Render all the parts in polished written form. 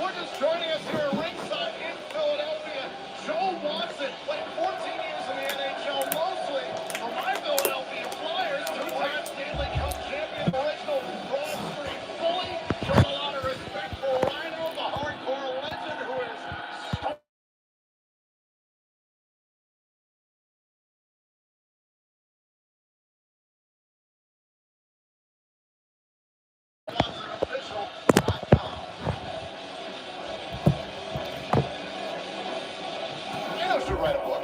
we're just joining us here at ringside in Philadelphia. Joe Watson played 14 years in the NHL, mostly for my Philadelphia Flyers, two-time Stanley Cup champion, original Broad Street bully. Showed a lot of respect for Rhino, the hardcore legend who is should write a book.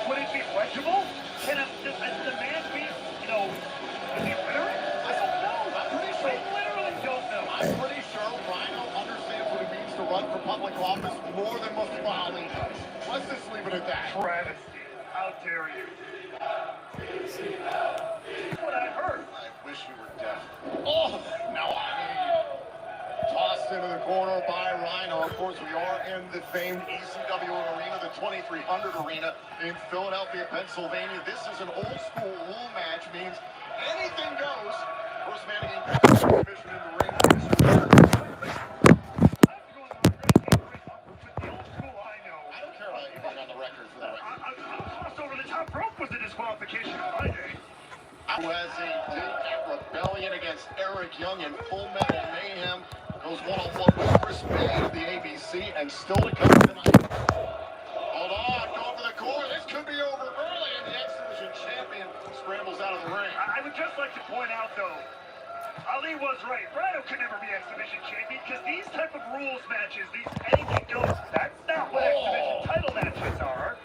Would it be legible? Can the man be, is he literate? I don't know. I'm pretty sure. I literally don't know. I'm pretty sure Rhino understands what it means to run for public office more than Mustafa Ali does. Let's just leave it at that. Travesty. How dare you? That's what I heard. I wish you were deaf. Oh, no, tossed into the corner by Rhino. Of course, we are in the famed ECW arena, the 2300 arena in Philadelphia, Pennsylvania. This is an old school rule match, means anything goes. First man again, submission in the ring. I don't care about you being on the record for that. Cross over the top rope was a disqualification on my day. Who has a dig at Rebellion against Eric Young in Full Metal Mayhem. Goes one-on-one with Chris May of the ABC, and still to come tonight. Hold on, going for the core. This could be over early, and the X-Division champion scrambles out of the ring. I would just like to point out, though, Ali was right. Rhino could never be X-Division champion, because these type of rules matches, these anything goes, that's not what X-Division title matches are.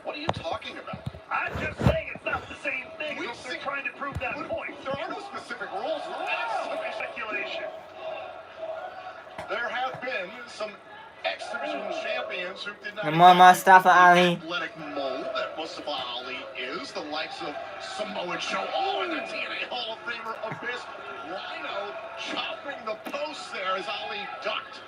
What are you talking about? I'm just saying it's not the same thing. They're trying to prove that point. There are no specific rules for Speculation. There have been some X-Division champions who did not More Mustafa Ali. athletic mold that Mustafa Ali is, the likes of Samoa Joe, and the TNA Hall of Famer Abyss. Rhino chopping the post there as Ali ducked.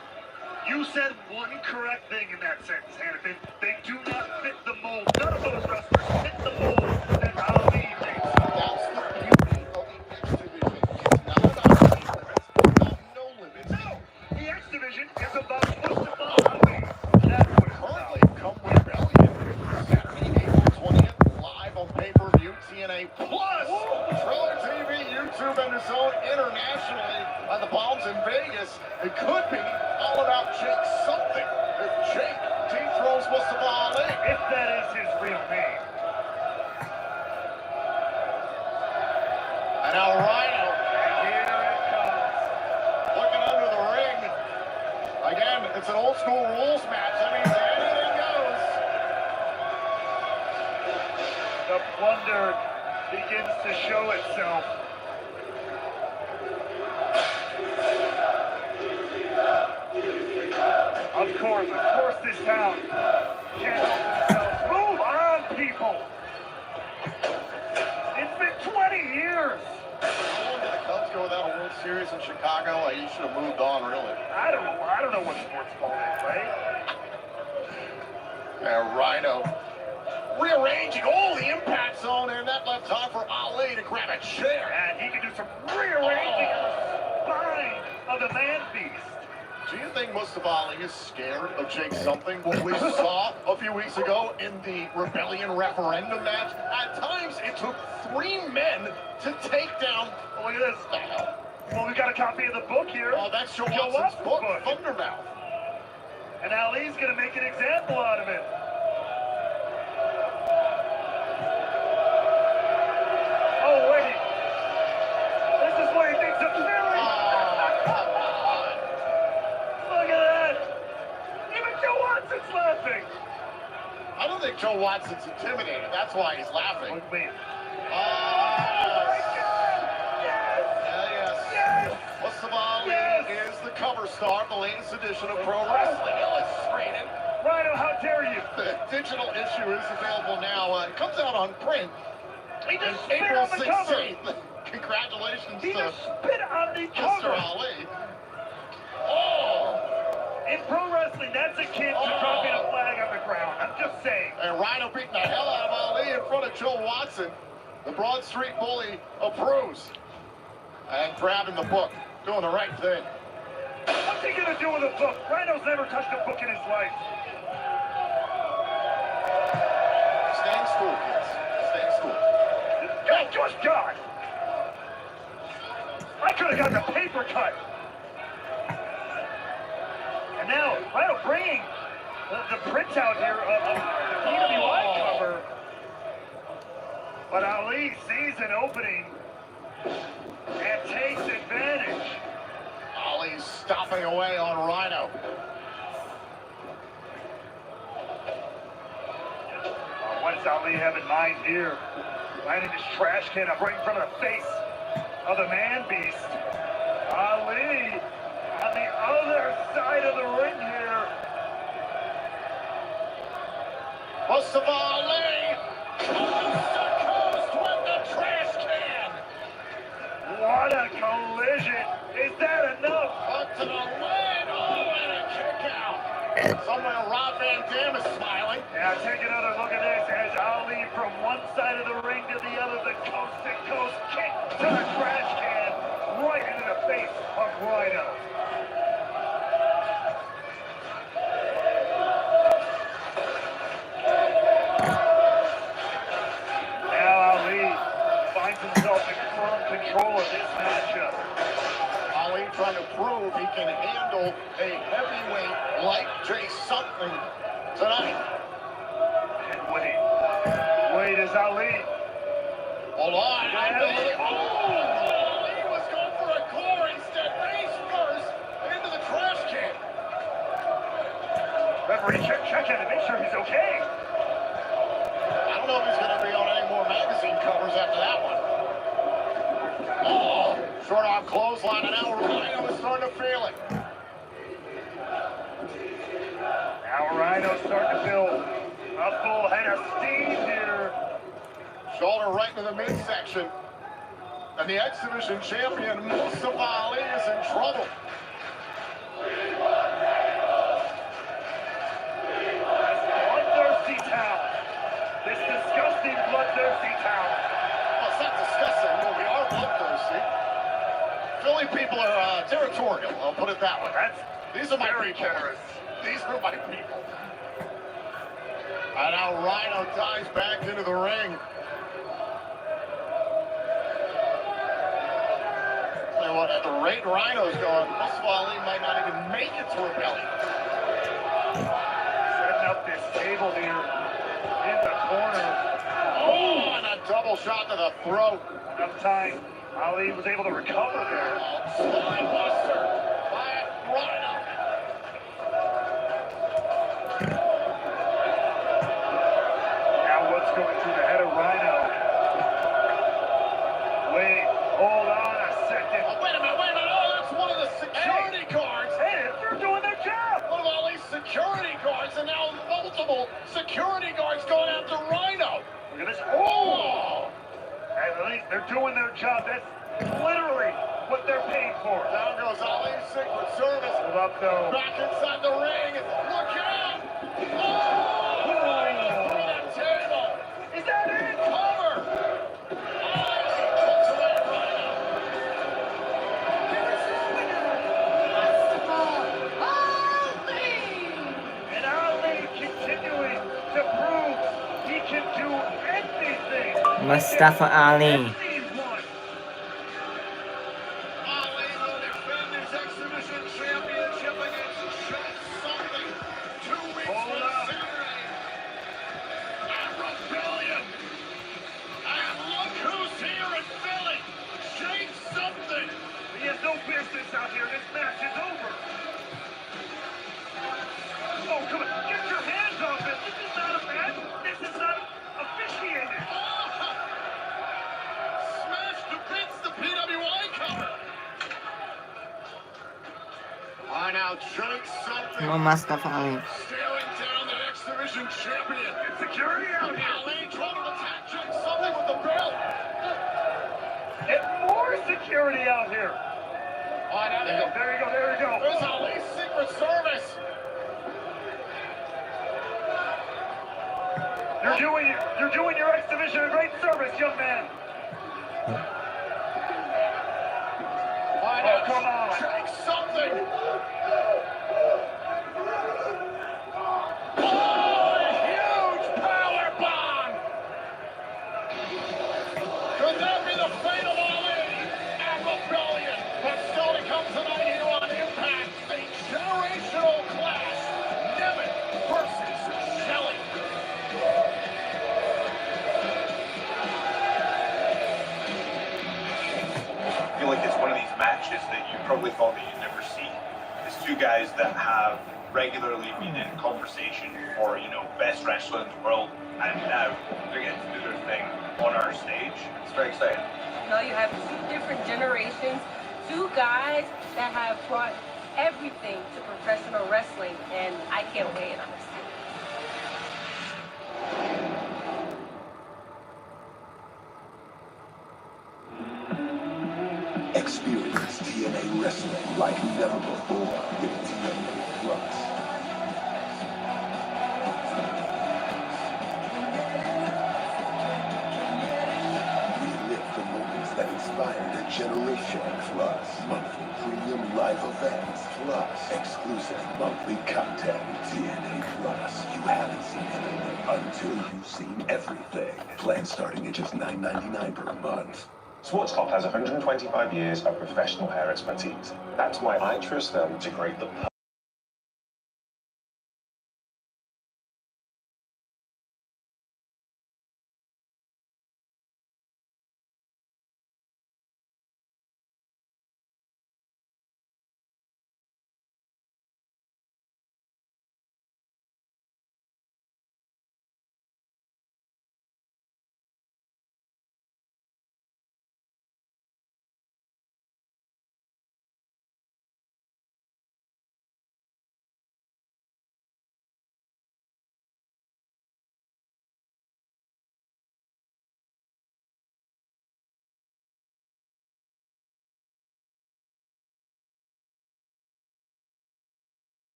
You said one correct thing in that sentence, Hannafin. They do not fit the mold. None of those wrestlers fit the mold that Ali makes. That's the beauty of the X-Division. It's not about limits, it's about no limits. No! The X-Division is about Mustafa Ali. That's what it's Currently, about. come Rebellion, Saturday, April 20th, live on pay-per-view, TNA Plus, Triller TV, YouTube, and the Zone internationally on the Palms in Vegas. It could be all about Jake something. If Jake dethrones Mustafa Ali. If that is his real name. And now Rhino, Here it comes. looking under the ring. Again, it's an old school rules match. That means anything goes. The plunder begins to show itself. Of course this town can't help themselves. Move on, people! It's been 20 years! How long did the Cubs go without a World Series in Chicago? You should have moved on, really. I don't know what sports ball they play. Rhino rearranging the impact zone, and that left time for Ali to grab a chair. And he can do some rearranging of the spine of the man beast. Do you think Mustafa Ali is scared of Jake something? What we saw a few weeks ago in the Rebellion referendum match? At times, it took 3 men to take down. Look at this. Well, we got a copy of the book here. Oh, that's Joe Watson's book, Thundermouth. And Ali's going to make an example out of it. Oh, wait. This is what he thinks of Philly. Oh, come on. Look at that. Even Joe Watson's laughing. I don't think Joe Watson's intimidated. That's why he's laughing. Look at me. Yes. Mustafa Ali is the cover star of the latest edition of Pro Wrestling Illustrated. Rhino, how dare you? The digital issue is available now. It comes out on print He on just spit April on the cover. 16th. Congratulations He to just spit on the Mr. cover. Ali. Oh! In pro wrestling, that's akin to dropping a flag on the ground. I'm just saying. And Rhino beating the hell out of Ali in front of Joe Watson. The Broad Street Bully approves. And grabbing the book, doing the right thing. What's he gonna do doing with a book? Rhino's never touched a book in his life. Stay in school, kids. Stay in school. Oh, good God! I could have gotten a paper cut. And now, Rhino bringing the printout here of the PWI cover. But Ali sees an opening and takes advantage. Ali's stopping away on Rhino. What does Ali have in mind here? Landing his trash can up right in front of the face of the man beast. Ali on the other side of the ring here. Mustafa Ali coast to coast with the trash can. What a collision. Is that enough? Up to the leg. Oh, and a kick out. Somewhere Rob Van Dam is smiling. Now take another look at this as Ali from one side of the ring to the other, the coast to coast kick to the trash can right into the face of Rhino. Now Ali finds himself in firm control of this matchup. Ali trying to prove he can handle a heavyweight like Jay Something tonight. And wait is Ali. Hold on. Ali was going for a core instead. Face first into the trash can. Referee check in to make sure he's okay. I don't know if he's going to be on any more magazine covers after that one. Oh, short arm clothesline, and now Rhino is starting to feel it. Now Rhino's starting to feel a full head of steam here. Shoulder right into the midsection. And the exhibition champion, Mustafa Ali, is in trouble. Bloodthirsty town. This disgusting bloodthirsty town. Well, it's not disgusting. Well, we are bloodthirsty. Philly people are territorial, I'll put it that way. These are my very people. generous. These are my people. And now Rhino dives back into the ring. Tell you what, at the rate Rhino's going, Mustafa Ali might not even make it to a belly. Setting up this table here in the corner. Oh, and a double shot to the throat. Enough time. Ali was able to recover there. Spine buster by Rhino. Now what's going through the head of Rhino? Wait, hold on a second. Oh, wait a minute. Oh, that's one of the security guards. Hey, they're doing their job. One of Ali's security guards, and now multiple security guards going after Rhino. Look at this. Oh! At least they're doing their job. That's literally what they're paid for. Down goes Ali's Secret Service. Hold up, though. Back inside the ring. Look out! Oh! Through the table. Is that it? Cover. Ali puts away Rhino. And Ali continuing to prove he can do anything. Mustafa Ali. Ali will defend his exhibition championship against Jay Something 2 weeks Hold from up. Saturday at Rebellion. And look who's here in Philly, Jay Something. He has no business out here. This match is over. Oh, come on. Get your hands off it. This is not a match. This is not officiated. Smash to bits the PWI cover. Now Jay Something No Mustafa Ali. staring down the exhibition champion. Get security out here. Ali trying to attack Jay Something with the belt. Get more security out here. Oh, now There you go. There you go. There's Ali's Secret Service. You're doing your exhibition a great service, young man. Oh, come on. Jay Something. thought that you'd never see. It's two guys that have regularly been in conversation for, best wrestler in the world, and now they're getting to do their thing on our stage. It's very exciting. You have two different generations, two guys that have brought everything to professional wrestling, and I can't wait, honestly. Experience TNA wrestling like never before with TNA Plus. Relive the moments that inspired a generation. Plus monthly premium live events. Plus exclusive monthly content. TNA Plus. You haven't seen anything until you've seen everything. Plans starting at just $9.99 per month. Schwarzkopf has 125 years of professional hair expertise. That's why I trust them to create the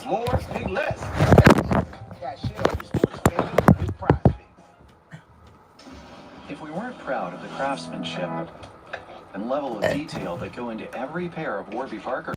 More, big less. Cash in on your sports fandom with Prize Picks. If we weren't proud of the craftsmanship and level of detail that go into every pair of Warby Parker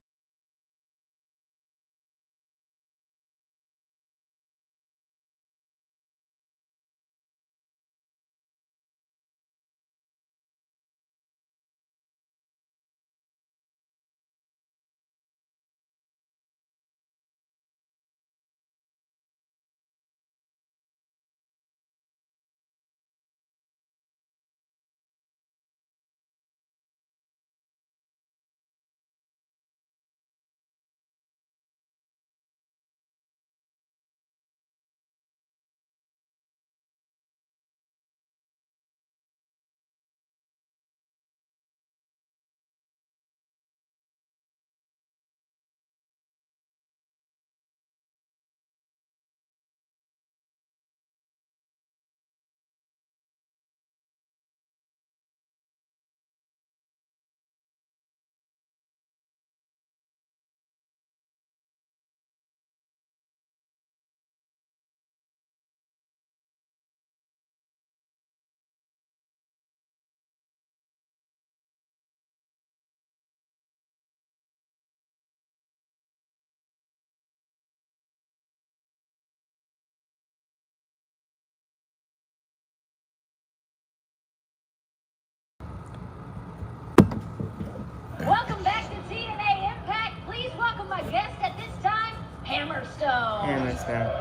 Welcome back to TNA Impact. Please welcome my guest at this time, Hammerstone. Hammerstone.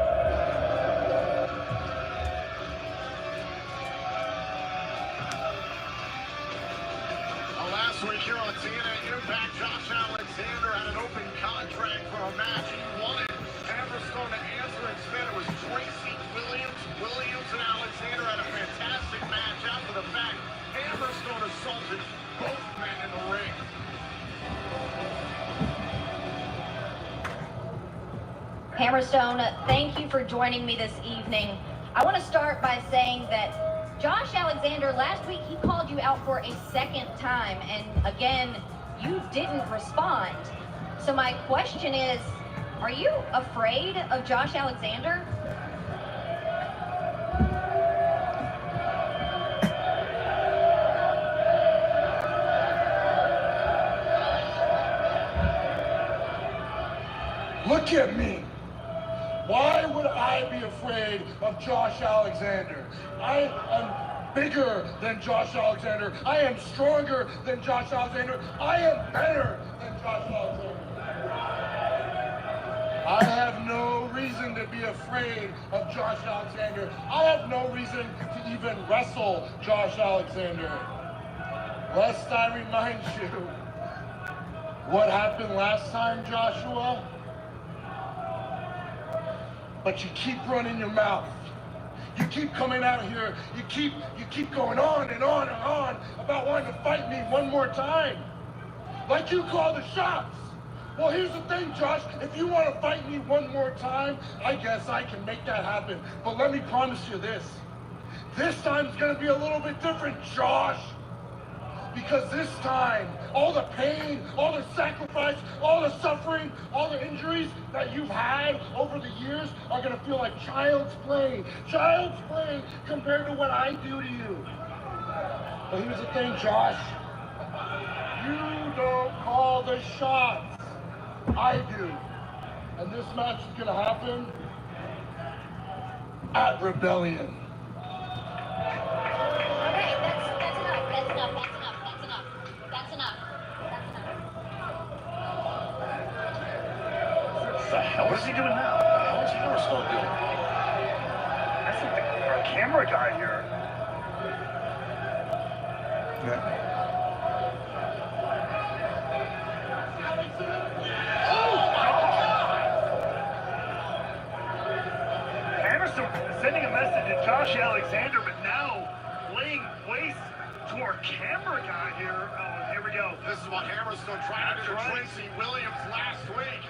Last week here on TNA Impact, Josh Alexander had an open contract for a match he wanted Hammerstone to answer. Instead, it was Tracy Williams. Williams and Alexander had a fantastic match after the fact. Hammerstone Hammerstone, thank you for joining me this evening. I want to start by saying that Josh Alexander, last week he called you out for a second time, and again, you didn't respond. So my question is, are you afraid of Josh Alexander? Look at me. Why would I be afraid of Josh Alexander? I am bigger than Josh Alexander. I am stronger than Josh Alexander. I am better than Josh Alexander. I have no reason to be afraid of Josh Alexander. I have no reason to even wrestle Josh Alexander. Lest I remind you what happened last time, Joshua. But you keep running your mouth. You keep coming out here. You keep going on and on and on about wanting to fight me one more time. Like you call the shots. Well, here's the thing, Josh. If you want to fight me one more time, I guess I can make that happen. But let me promise you this. This time's going to be a little bit different, Josh. Because this time, all the pain, all the sacrifice, all the suffering, all the injuries that you've had over the years are going to feel like child's play. Child's play compared to what I do to you. But here's the thing, Josh. You don't call the shots. I do. And this match is going to happen at Rebellion. Okay, that's enough. What the hell is he doing now? What the hell is Hammerstone doing? That's like our camera guy here. Hammerstone sending a message to Josh Alexander, but now laying waste to our camera guy here. Oh, here we go. This is what Hammerstone tried to do to Tracy Williams last week.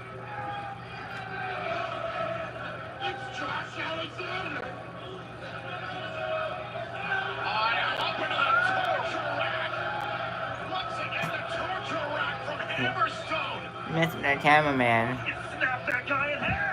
It's Josh Alexander. I am up into the torture rack. Once again, the torture rack from Hammerstone. Missing the cameraman. You snapped that guy in half.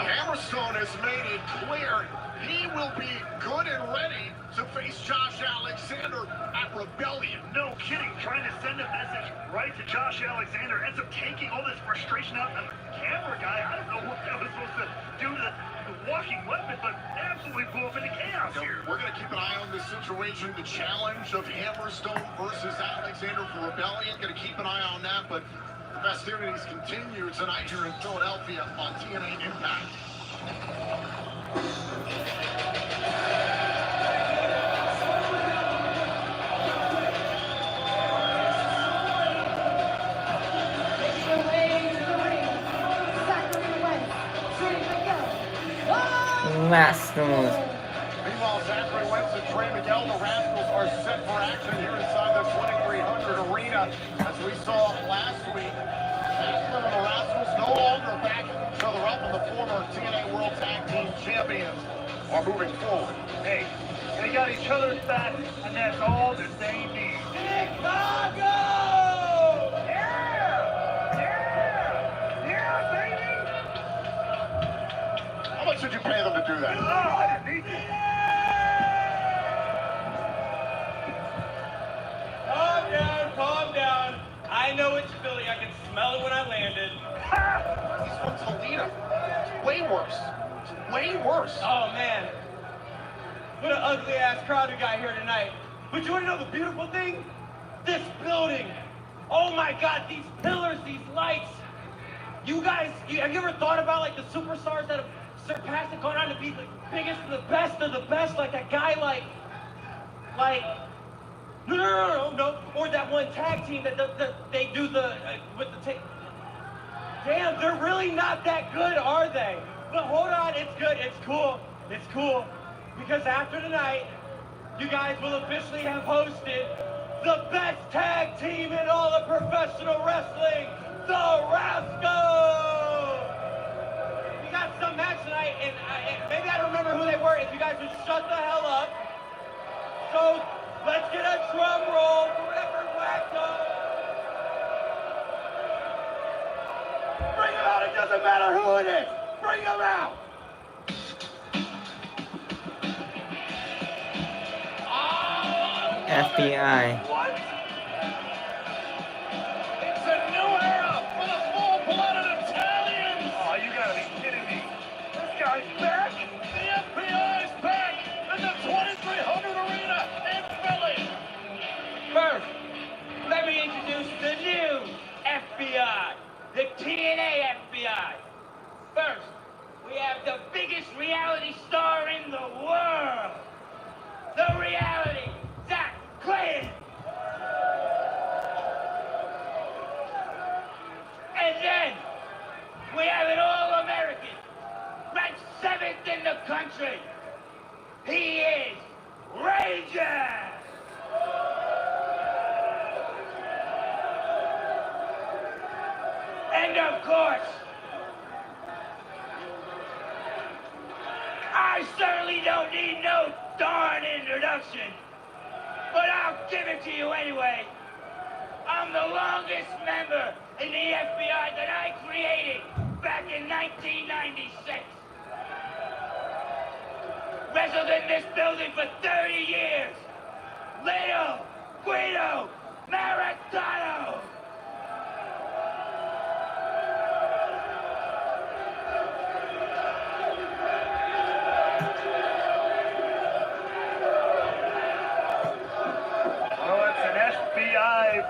Hammerstone has made it clear he will be good and ready to face Josh Alexander at Rebellion. No kidding, trying to send a message right to Josh Alexander, ends up taking all this frustration out on the camera guy. I don't know what that was supposed to do to the walking weapon, but absolutely blew up into chaos here. We're going to keep an eye on this situation, the challenge of Hammerstone versus Alexander for Rebellion. Going to keep an eye on that, but the festivities continue tonight here in Philadelphia on TNA Impact. Rascals. Meanwhile, Zachary Wentz and Trey Miguel, the Rascals, are set for action here inside the 2300 arena. As we saw last week, Aspen and the Rascals no longer backing each other up, and the former TNA World Tag Team Champions are moving forward. Hey, they got each other's back, and that's all that they need. Chicago! How much did you pay them to do that? Oh, I didn't need to. Calm down. I know it's Philly. I can smell it when I landed. He's from Toledo. It's way worse. It's way worse. Oh, man. What an ugly-ass crowd we got here tonight. But you want to know the beautiful thing? This building. Oh, my God. These pillars, these lights. You guys, have you ever thought about, like, the superstars that have surpassed and gone on to be the biggest and the best of the best, like a guy like no, or that one tag team that they do the with the tape. Damn, they're really not that good, are they? But hold on, it's good, it's cool, because after tonight, you guys will officially have hosted the best tag team in all of professional wrestling, the Rascals! We got some match tonight, and maybe I don't remember who they were. If you guys would shut the hell up. So, let's get a drum roll for Everett Wacko. Bring him out, it doesn't matter who it is. Bring him out. FBI. What? It's a new era for the full-blooded Italians. Oh, you gotta be kidding me. This guy's back. The FBI's back in the 2300 arena in Philly. First, let me introduce the new FBI, the TNA FBI. First, we have the biggest reality star in the world, the reality Zach Clayton. And then, we have an All-American, ranked 7th in the country. He is Ranger. And of course, I certainly don't need no darn introduction, but I'll give it to you anyway. I'm the longest member in the FBI that I created back in 1996. Wrestled in this building for 30 years. Leo Guido Maritano.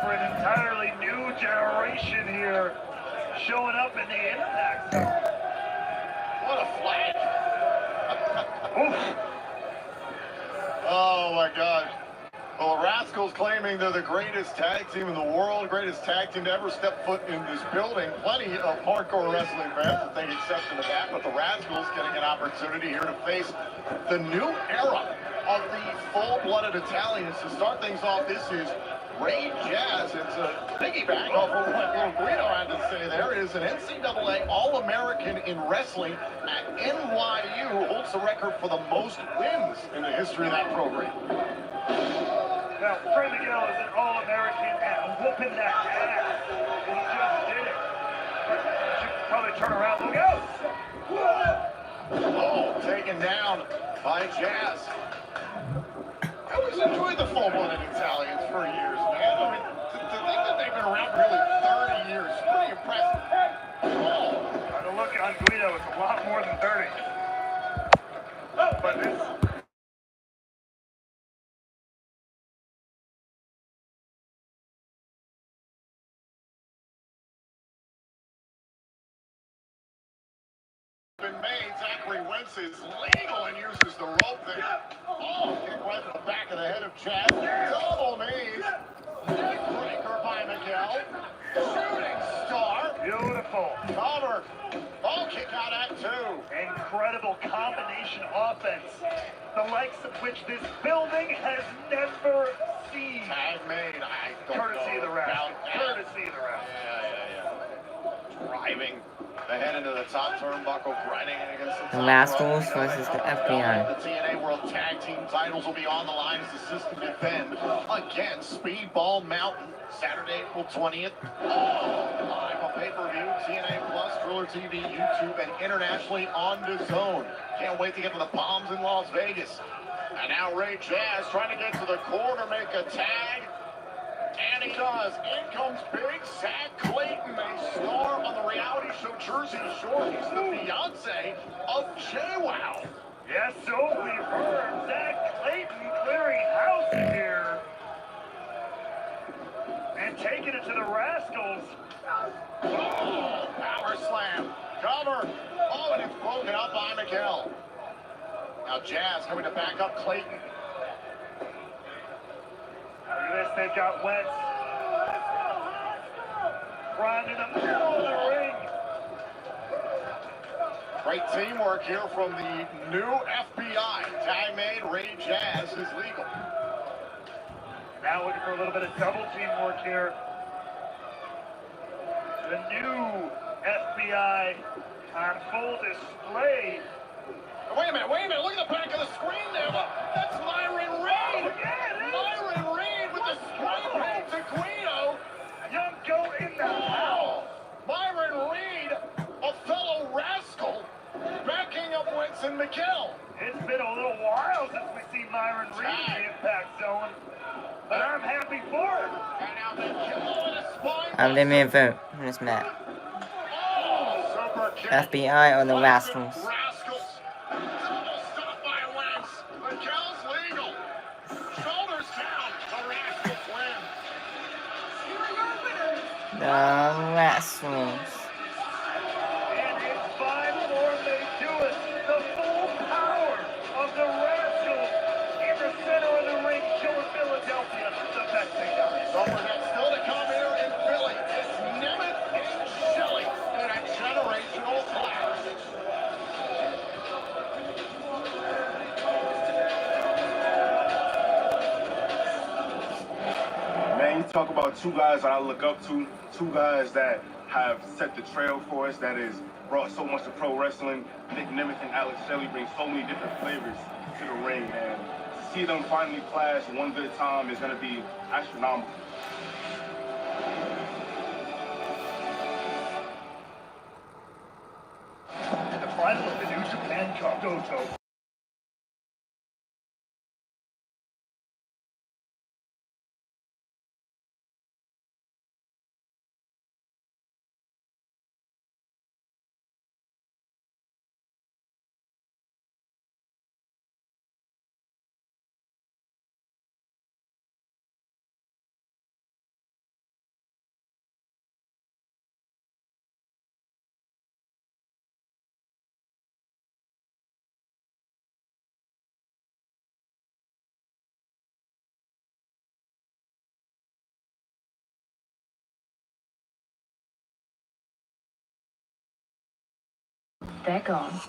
For an entirely new generation here, showing up in the Impact Zone. What a flag. Oof. Oh, my God. Well, the Rascals claiming they're the greatest tag team in the world, greatest tag team to ever step foot in this building. Plenty of hardcore wrestling fans will take exception to that, but the Rascals getting an opportunity here to face the new era of the full-blooded Italians. To start things off, this is Ray Jazz. It's a piggyback off of what Little Guido had to say there. Is an NCAA All-American in wrestling at NYU, holds the record for the most wins in the history of that program. Now, Trey Miguel is an All-American at whooping that ass. And he just did it. Should probably turn around. Look out! Oh, taken down by Jazz. I always enjoyed the full-blooded Italians for years, man. I mean, to think that they've been around for nearly 30 years, pretty impressive. Oh. The look on Guido is a lot more than 30. Oh, but this... Been made. Zachary Wentz is legal and uses the rope there. Oh, kick right to the back of the head of Chad. Double knees. Breaker by Miguel. Shooting star. Beautiful. Cover. Oh, kick out at 2. Incredible combination offense. The likes of which this building has never seen. Tag made. I don't Courtesy know of the ref. about that. Courtesy of the ref. Yeah. Driving the head into the top turnbuckle, grinding it against the top. The Rascals versus the FBI. The TNA World Tag Team titles will be on the line as the system defend against Speedball Mountain, Saturday, April 20th. Live on pay-per-view, TNA Plus, Driller TV, YouTube, and internationally on DAZN. Can't wait to get to the Palms in Las Vegas. And now Ray Jazz trying to get to the corner, make a tag. And he does. In comes Big Zach Clayton, a star on the reality show Jersey Shore. He's the fiance of JWoww. Yes, so we've heard Zach Clayton clearing house here. And taking it to the Rascals. Oh, power slam. Cover. Oh, and it's broken up by Miguel. Now Jazz coming to back up Clayton. Look at this, they've got Wentz. Run in the middle of the ring. Great teamwork here from the new FBI. Tag made, Ray Jazz is legal. Now looking for a little bit of double teamwork here. The new FBI on full display. Wait a minute, look at the back of the screen there. That's Myron Reed. Oh, yeah, Myron Reed with the spray paint to Guido. Young goat in the house. Myron Reed, a fellow rascal, backing up Winston McGill. It's been a little while since we see Myron Reed in the impact zone, but I'm happy for it. And now McGill in a spine. I'm the main vote in this match. Super kick. FBI or the Rascals? Rascals. Double stop by Wentz. McGill's legal. Shoulders down. The Rascals win. The Rascals. And in 5 more, they do it. The full power of the Rascals in the center of the ring, showing Philadelphia the best they got. Don't forget, still to come here in Philly. It's Nemeth and Shelley in a generational clash. Man, you talk about two guys that I look up to, two guys that have set the trail for us, that has brought so much to pro wrestling. Nick Nemeth and Alex Shelley bring so many different flavors to the ring, and to see them finally clash one good time is going to be astronomical. And the final of the New Japan Cup Dojo. They're gone.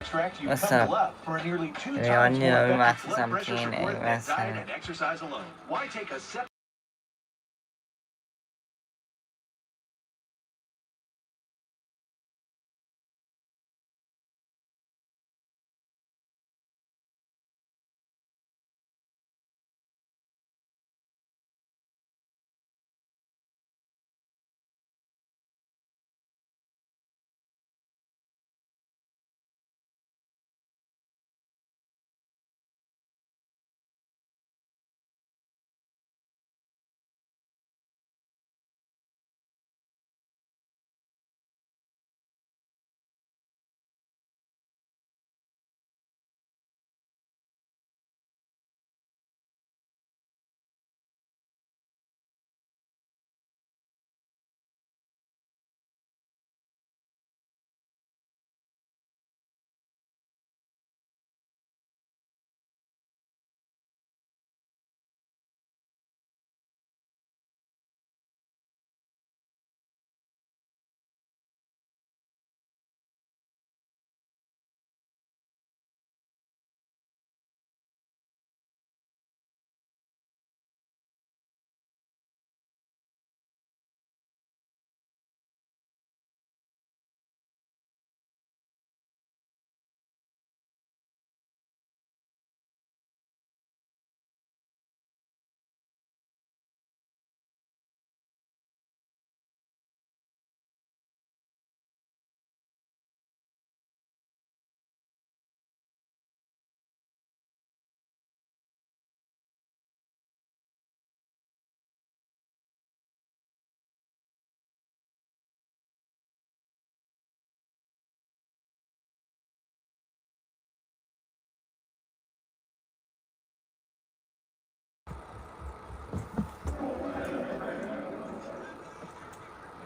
Extract, you What's pedal up? up for nearly 2 We all times knew more we effective must blood some pressure TNA support than wrestling. diet and exercise alone. Why take a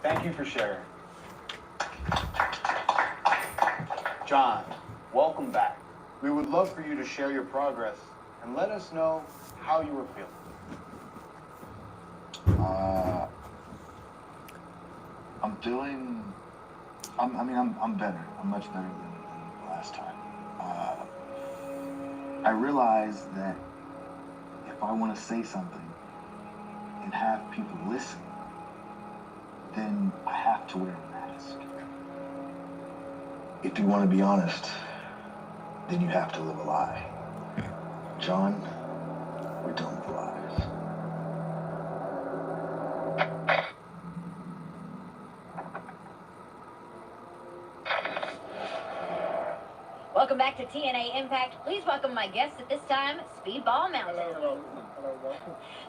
Thank you for sharing. John, welcome back. We would love for you to share your progress and let us know how you were feeling. I'm feeling. I'm better. I'm much better than last time. I realize that if I want to say something and have people listen, then I have to wear a mask. If you want to be honest, then you have to live a lie. John, we're done with lies. Welcome back to TNA Impact. Please welcome my guest at this time, Speedball Mountain. Hello.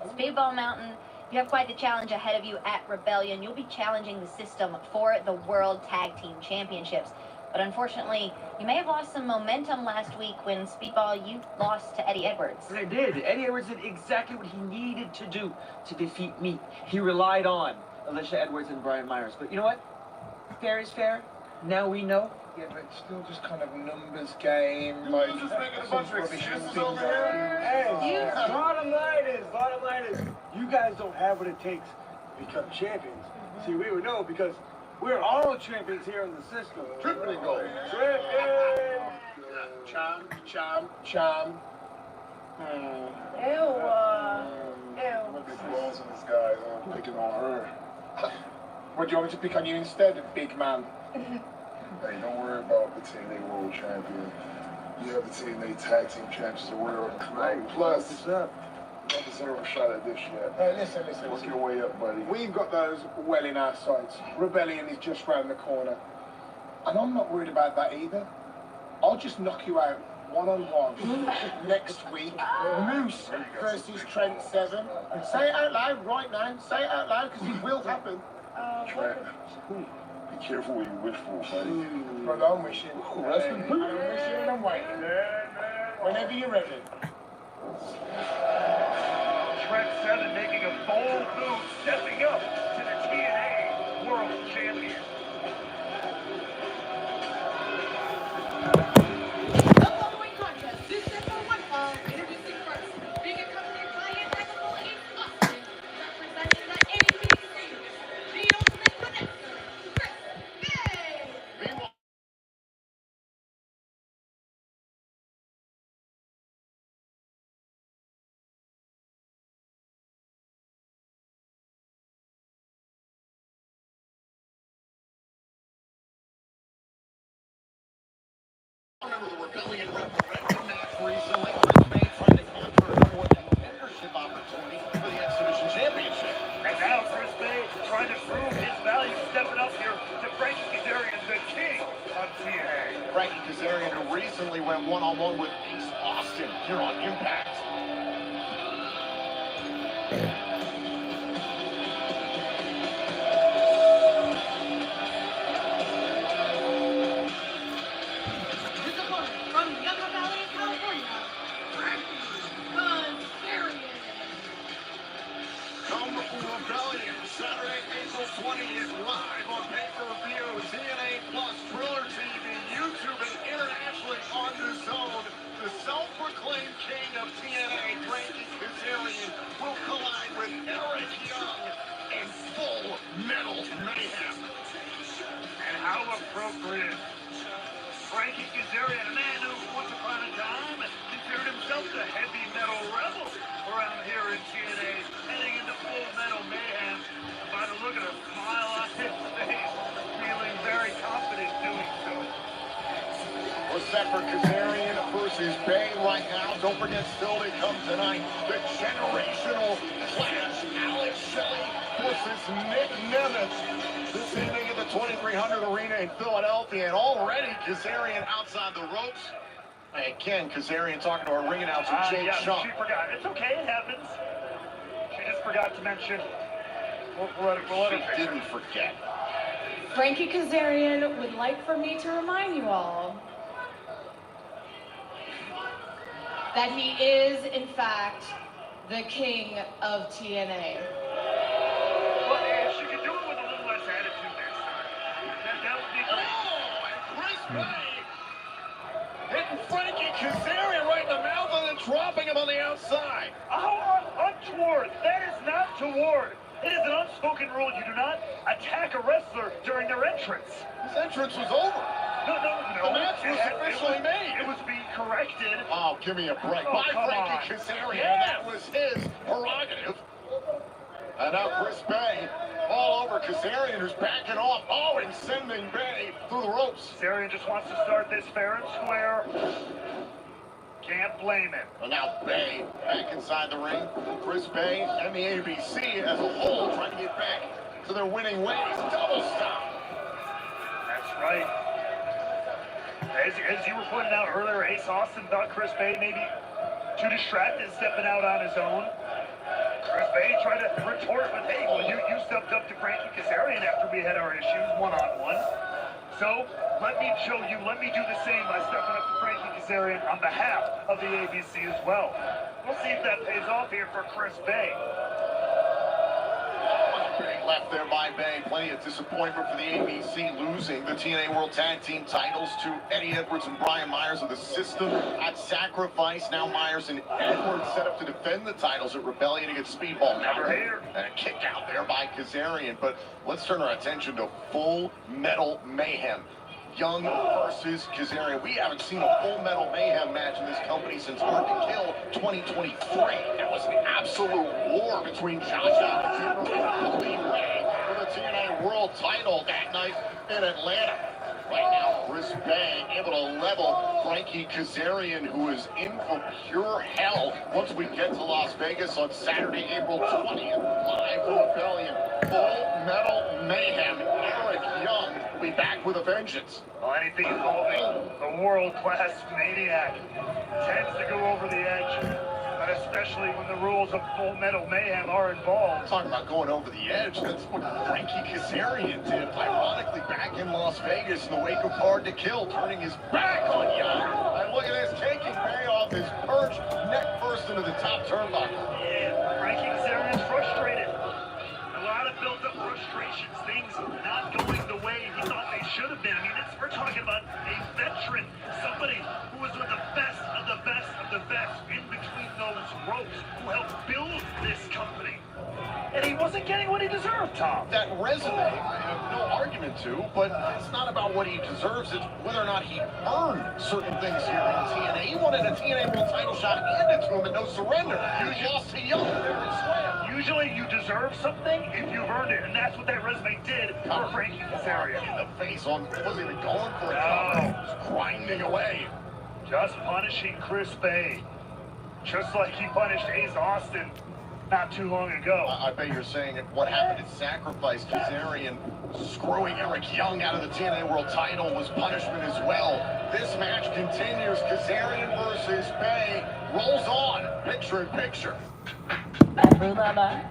Speedball Mountain, you have quite the challenge ahead of you at Rebellion. You'll be challenging the system for the World Tag Team Championships. But unfortunately, you may have lost some momentum last week when Speedball, you lost to Eddie Edwards. I did. Eddie Edwards did exactly what he needed to do to defeat me. He relied on Alicia Edwards and Brian Myers. But you know what? Fair is fair. Now we know. Yeah, but it's still just kind of numbers game. Like, You're just making a bunch of rubbish excuses things over here. Hey, bottom line is, you guys don't have what it takes to become champions. See, we would know because we're all champions here in the system. Tripping gold. Charm. Ew. Big balls on this guy. I'm picking on her. What, do you want me to pick on you instead, big man? Hey, don't worry about the TNA World Champion. You have the TNA Tag Team Champions of the world. Right. Plus, don't deserve a shot at this yet. Hey, listen. Work your way up, buddy. We've got those well in our sights. Rebellion is just round the corner. And I'm not worried about that either. I'll just knock you out one-on-one next week. Moose versus Trent Seven. Say it out loud right now. Say it out loud because it will happen. Trent. Be careful what you wish for, buddy. Brother, I'm wishing. Rest in peace. I'm wishing and I'm waiting. Whenever you're ready. Trent Seven making a bold move, stepping up to the TNA World Champion. The following contest is set for one fall. Introducing first, being accompanied by an ethical Ace Austin, representing the ABC Seniors, the ultimate connector, Chris Bay. Remember the Rebellion referendum match recently. Chris Bay trying to conquer a membership opportunity for the Exhibition Championship. And now Chris Bay trying to prove his value, stepping up here to Frankie Kazarian, the king of TNA. Frankie Kazarian, who recently went one-on-one with Ace Austin here on Impact. His opponent from Yucca Valley, California, Frankie Kazarian. Come Rebellion, Saturday, April 20th, live on pay-per-view, TNA Plus, Thriller TV, YouTube, and internationally on the Zone. The self-proclaimed king of TNA, Frankie Kazarian, will collide with Eric Young in Full Metal Mayhem. And how appropriate. Frankie Kazarian, a man who once upon a time considered himself the heavy metal rebel around here in TNA, heading into Full Metal Mayhem. By the look at a smile on his face, feeling very confident doing so. We're set for Kazarian versus Bay right now. Don't forget, still to come tonight, the generational clash. Alex Shelley versus Nick Nemeth. This evening at the 2300 Arena in Philadelphia. And already Kazarian outside the ropes. Again, Kazarian talking to our ring announcer, Jake Shaw. She forgot. It's okay, it happens. She just forgot to mention. We'll let her She didn't forget. Frankie Kazarian would like for me to remind you all that he is, in fact, the king of TNA. Well, she could do it with a little less attitude. untoward. It is an unspoken rule you do not attack a wrestler during their entrance. His entrance was over. No. The match was officially made. It was being corrected. Oh, give me a break. Oh, By come Frankie on. Kazarian. Yes. That was his prerogative. And now Chris Bay all over Kazarian, who's backing off. Oh, and sending Bay through the ropes. Kazarian just wants to start this fair and square. Can't blame him. And now Bay back inside the ring. Chris Bay and the ABC as a whole trying to get back to their winning ways. Double stop. That's right. As you were pointing out earlier, Ace Austin thought Chris Bay maybe too distracted stepping out on his own. Chris Bay tried to retort with, hey, well, you stepped up to Frankie Kazarian after we had our issues one-on-one. So let me show you, let me do the same by stepping up to Frankie Kazarian on behalf of the ABC as well. We'll see if that pays off here for Chris Bay. Big left there by Bay. Plenty of disappointment for the ABC losing the TNA World Tag Team titles to Eddie Edwards and Brian Myers of the System at Sacrifice. Now Myers and Edwards set up to defend the titles at Rebellion against Speedball. Never here. And a kick out there by Kazarian. But let's turn our attention to Full Metal Mayhem. Young versus Kazarian. We haven't seen a Full Metal Mayhem match in this company since Hard to Kill 2023. It was an absolute war between Josh Alexander and Lee Ray for the TNA World title that night in Atlanta. Right now, Chris Bay able to level Frankie Kazarian, who is in for pure hell once we get to Las Vegas on Saturday, April 20th. Live for Rebellion. Full Metal Mayhem. Eric Young will be back with a vengeance. Well, anything involving the world-class maniac tends to go over the edge, but especially when the rules of Full Metal Mayhem are involved. Talking about going over the edge, that's what Frankie Kazarian did. Ironically, back in Las Vegas in the wake of Hard to Kill, turning his back on Young. And look at this, taking Bay off his perch, neck first into the top turnbuckle. Yeah, Frankie Kazarian's frustrated. A lot of built-up frustrations, things not going the way he thought they should have been. I mean, we're talking about a veteran, somebody who was with the best of the best of the best in between those ropes, who helped build this company. And he wasn't getting what he deserved, Tom. That resume, I have no argument to, but it's not about what he deserves, it's whether or not he earned certain things here in TNA. He wanted a TNA World title shot handed to him and no surrender. He lost to Young there in Slam. Usually you deserve something if you've earned it, and that's what that resume did for Frankie Kazarian. In the face on, wasn't even going for a cover. Just grinding away. Just punishing Chris Bay. Just like he punished Ace Austin not too long ago. I bet you're saying what happened at Sacrifice, Kazarian screwing Eric Young out of the TNA World title was punishment as well. This match continues. Kazarian versus Bay rolls on, picture in picture. Bye-bye.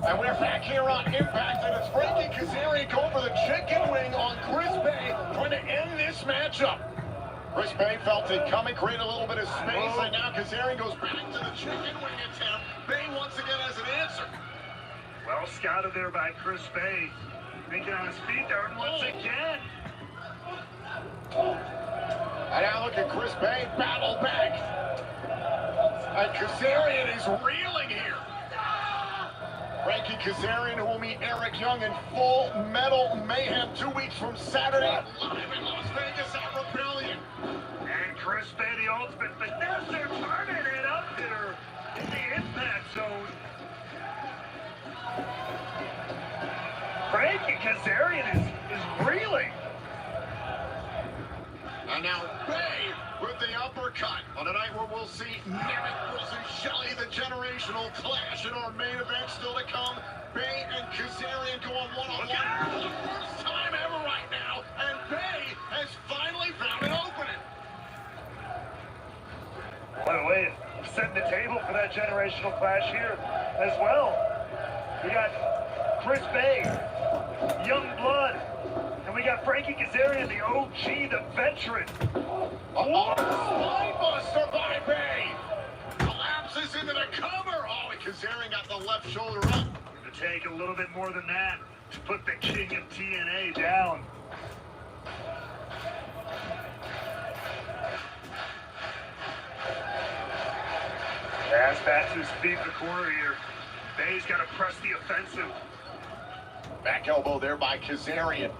And we're back here on Impact, and it's Frankie Kazarian going for the chicken wing on Chris Bay, trying to end this matchup. Chris Bay felt it coming, created a little bit of space, and now Kazarian goes back to the chicken wing attempt. Bay once again has an answer. Well scouted there by Chris Bay. Thinking on his feet there once again. And now look at Chris Bay battle back. And Kazarian is reeling here. Frankie Kazarian, who will meet Eric Young in Full Metal Mayhem 2 weeks from Saturday live in Las Vegas at Rebellion. And Chris Bay, the ultimate finesser, turning it up here in the impact zone. Frankie Kazarian is reeling. And now Bay with the uppercut on a night where we'll see Nemeth versus Shelley, the generational clash in our main event still to come. Bay and Kazarian going one-on-one for the first time ever right now, and Bay has finally found an opening. By the way, setting the table for that generational clash here as well. We got Chris Bay, young blood. And we got Frankie Kazarian, the OG, the veteran. Spine buster by Bay. Collapses into the cover. Oh, and Kazarian got the left shoulder up. Going to take a little bit more than that to put the king of TNA down. Pass back to his feet in the corner here. Bay's got to press the offensive. Back elbow there by Kazarian.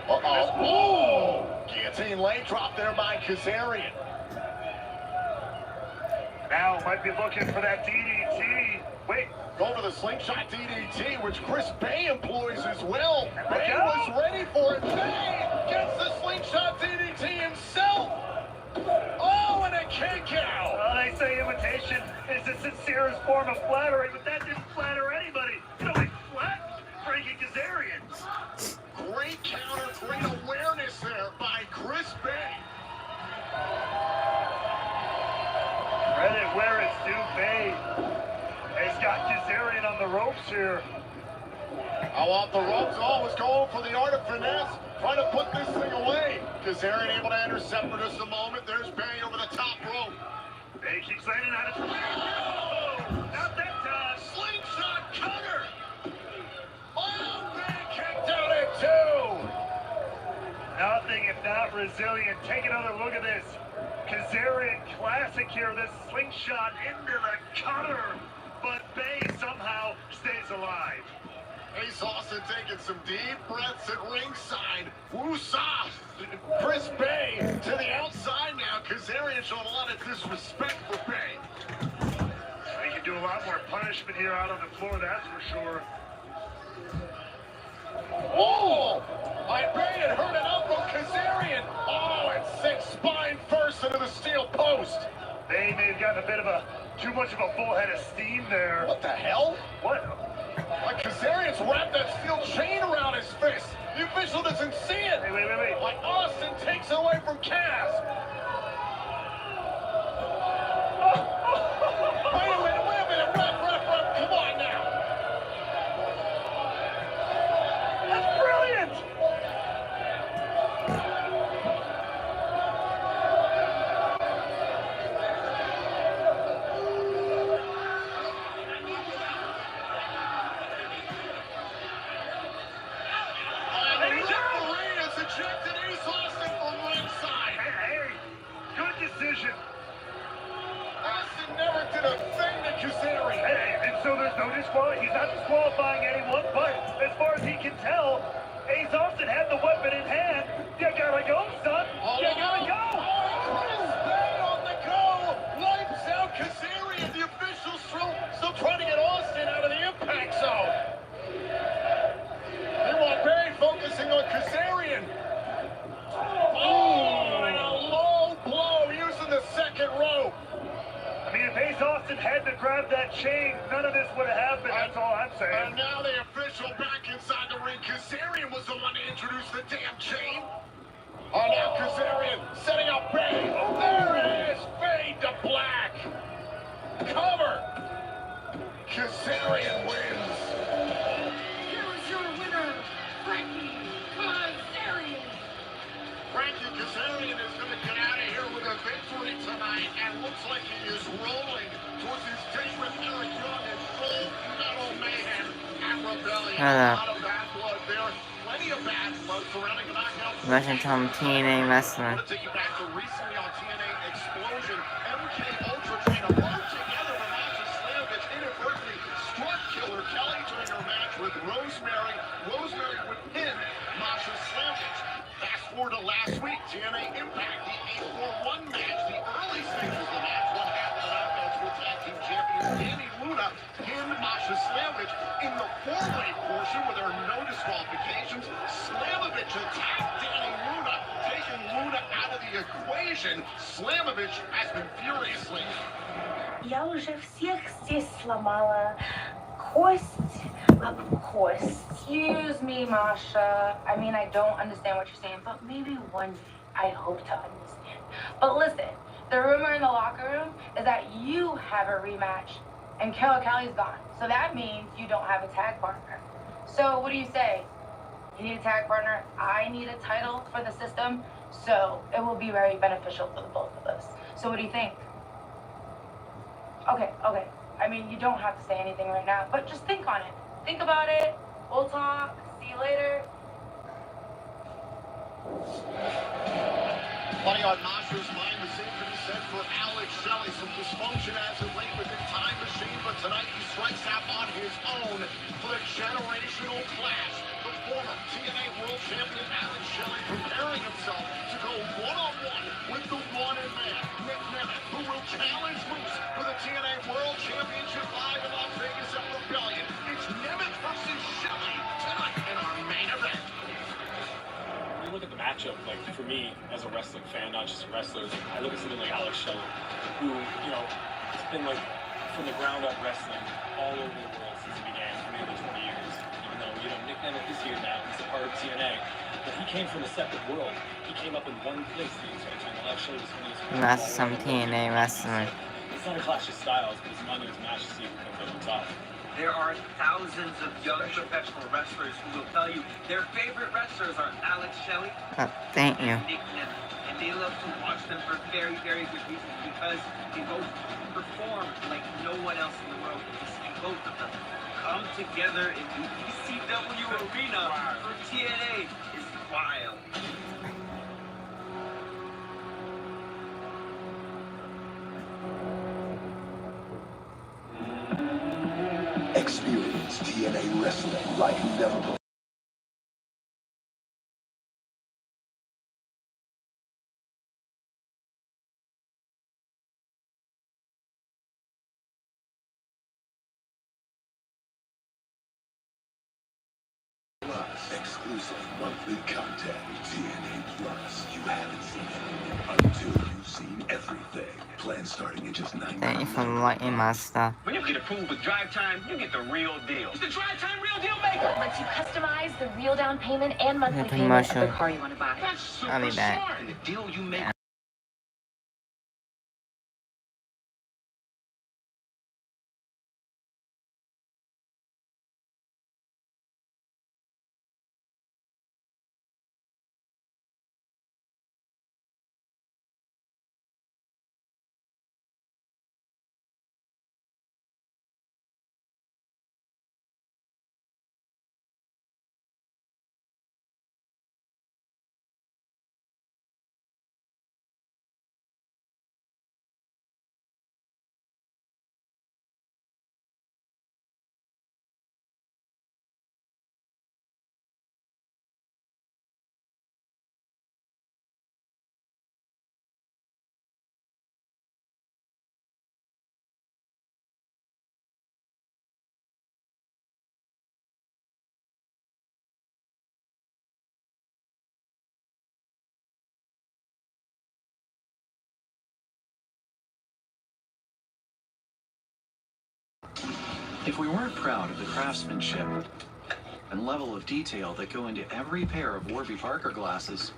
Oh! Guillotine leg drop there by Kazarian. Now might be looking for that DDT. Wait. Go for the slingshot DDT, which Chris Bay employs as well. Bay was ready for it. Bay gets the slingshot DDT himself. Oh, and a kick out. Well, they say imitation is the sincerest form of flattery, but that didn't flatter anybody. You know, it flattened Frankie Kazarian. Great counter, great awareness there by Chris Bay. Credit where it's due. Bay has got Kazarian on the ropes here. Out off the ropes, was going for the art of finesse, trying to put this thing away. Kazarian able to intercept for just a moment. There's Bay over the top rope. Bay keeps landing on it. Oh, not that time. Slingshot cutter. Oh, Bay kicked out at 2. Nothing if not resilient. Take another look at this. Kazarian classic here. This slingshot into the cutter. But Bay somehow stays alive. Ace Austin taking some deep breaths at ringside. Woosah! Chris Bay to the outside now. Kazarian showing a lot of disrespect for Bay. He can do a lot more punishment here out on the floor, that's for sure. Oh! Bay had heard enough from Kazarian. Oh, and six spine first into the steel post. Bay may have gotten a bit of too much of a full head of steam there. What the hell? What? Like Kazarian's wrapped that steel chain around his fist. The official doesn't see it. Wait. Like Austin takes it away from Kaz. Wait a minute. Ref. Come on now. That's brilliant. Ejected Ace Austin from ringside. Hey, good decision. Austin never did a thing to Kazarian. Hey, and so there's no disqualifying. He's not disqualifying anyone, but as far as he can tell, Ace Austin had the weapon in hand. You gotta go, son. You gotta go. Chris Bay on the go. Wipes out Kazarian. The officials still trying to get Austin out of the impact zone. Meanwhile, Bay focusing on Kazarian. Oh, and a low blow using the second rope. I mean, if Ace Austin had to grab that chain, none of this would have happened. That's all I'm saying. And now the official back inside the ring. Kazarian was the one to introduce the damn chain. Oh, now Kazarian setting up Bay. There it is. Fade to black. Cover. Kazarian wins. Here is your winner, Frankie Kazarian. Frankie Kazarian is going to get out of here with a victory tonight and looks like he is rolling towards his date with Eric Young and full metal mayhem and rebellion. A lot of bad blood there. Plenty of bad blood surrounding the knockout. Russian Tom TNA wrestler. I want to take you back to recently on TNA Explosion. MK Ultra trying to work together with Masha Slamovich inadvertently struck Killer Kelly during her match with Rosemary. Rosemary would pin Masha Slamovich. Fast forward to last week, TNA Impact, the 8-4-1 match, the early stages of the match, one half of the knockouts were tag team champions Danny Luna pinned Masha Slamovich in the four-way portion where there are no disqualifications. Slamovich attacked Danny Luna, taking Luna out of the equation. Slamovich has been furiously. Я уже всех здесь сломала. Кость. Excuse me, Masha. I mean, I don't understand what you're saying, but maybe one day I hope to understand. But listen, the rumor in the locker room is that you have a rematch and Killer Kelly's gone. So that means you don't have a tag partner. So what do you say? You need a tag partner. I need a title for the system. So it will be very beneficial for the both of us. So what do you think? Okay. I mean, you don't have to say anything right now, but just think on it. Think about it. We'll talk. See you later. Plenty on Masha's mind. The same can be said for Alex Shelley. Some dysfunction as of late with the Time Machine, but tonight he strikes out on his own for the generational clash. The former TNA World Champion Alex Shelley preparing himself to go one-on-one with the one-and man, Nick Nemeth, who will challenge Moose for the TNA World Championship live in Las Vegas at Rebellion. It's Nemeth versus Shelley tonight in our main event. When you look at the matchup, like for me as a wrestling fan, not just wrestlers, I look at something like Alex Shelley, who, you know, has been like from the ground up wrestling all over the world since he began for nearly 20 years. Even though, you know, Nick Nemeth is here now, he's a part of TNA, but he came from a separate world. He came up in one place the entire time. Alex Shelley was one of those. That's some TNA wrestler. It's not a clash of styles, but it's money to match to see who comes over top. There are thousands of young professional wrestlers who will tell you their favorite wrestlers are Alex Shelley Thank you. and Nick Nemeth. And they love to watch them for very, very good reasons because they both perform like no one else in the world. To see both of them come together in the ECW arena for TNA is wild. Experience TNA wrestling like never before. Exclusive monthly content. TNA Plus. You haven't seen anything until you've seen everything. Plans starting at just $9. Thank you for liking my stuff. When you get approved with Drive Time, you get the real deal. It's the Drive Time Real Deal Maker. Lets you customize the real down payment and monthly The payment of the commercial. car you want to buy. That's super I'll be back. smart. And the deal you make. If we weren't proud of the craftsmanship and level of detail that go into every pair of Warby Parker glasses,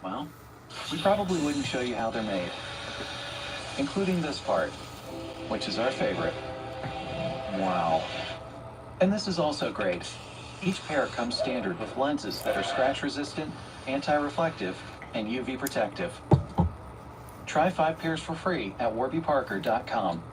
well, we probably wouldn't show you how they're made, including this part. which is our favorite. Wow. And this is also great. Each pair comes standard with lenses that are scratch resistant, anti-reflective, and UV protective. Try 5 pairs for free at warbyparker.com.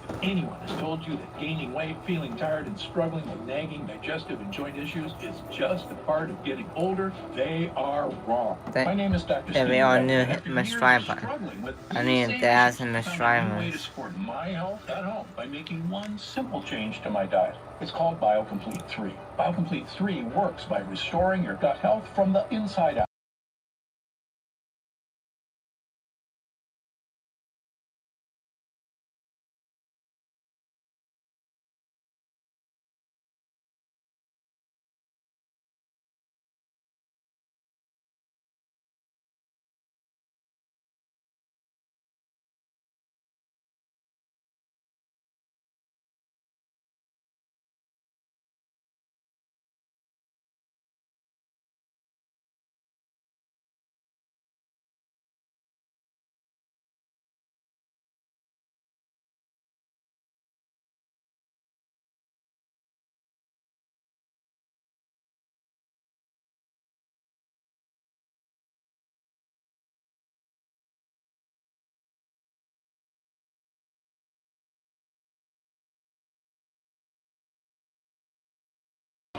If anyone has told you that gaining weight, feeling tired, and struggling with nagging digestive and joint issues is just a part of getting older, they are wrong. My name is Dr. That we Steve all Beck, knew and after Miss years of Driver. struggling with I these knew same Daz issues, and Miss I found a new way to Drivers. support my health at home by making one simple change to my diet. It's called BioComplete 3. BioComplete 3 works by restoring your gut health from the inside out.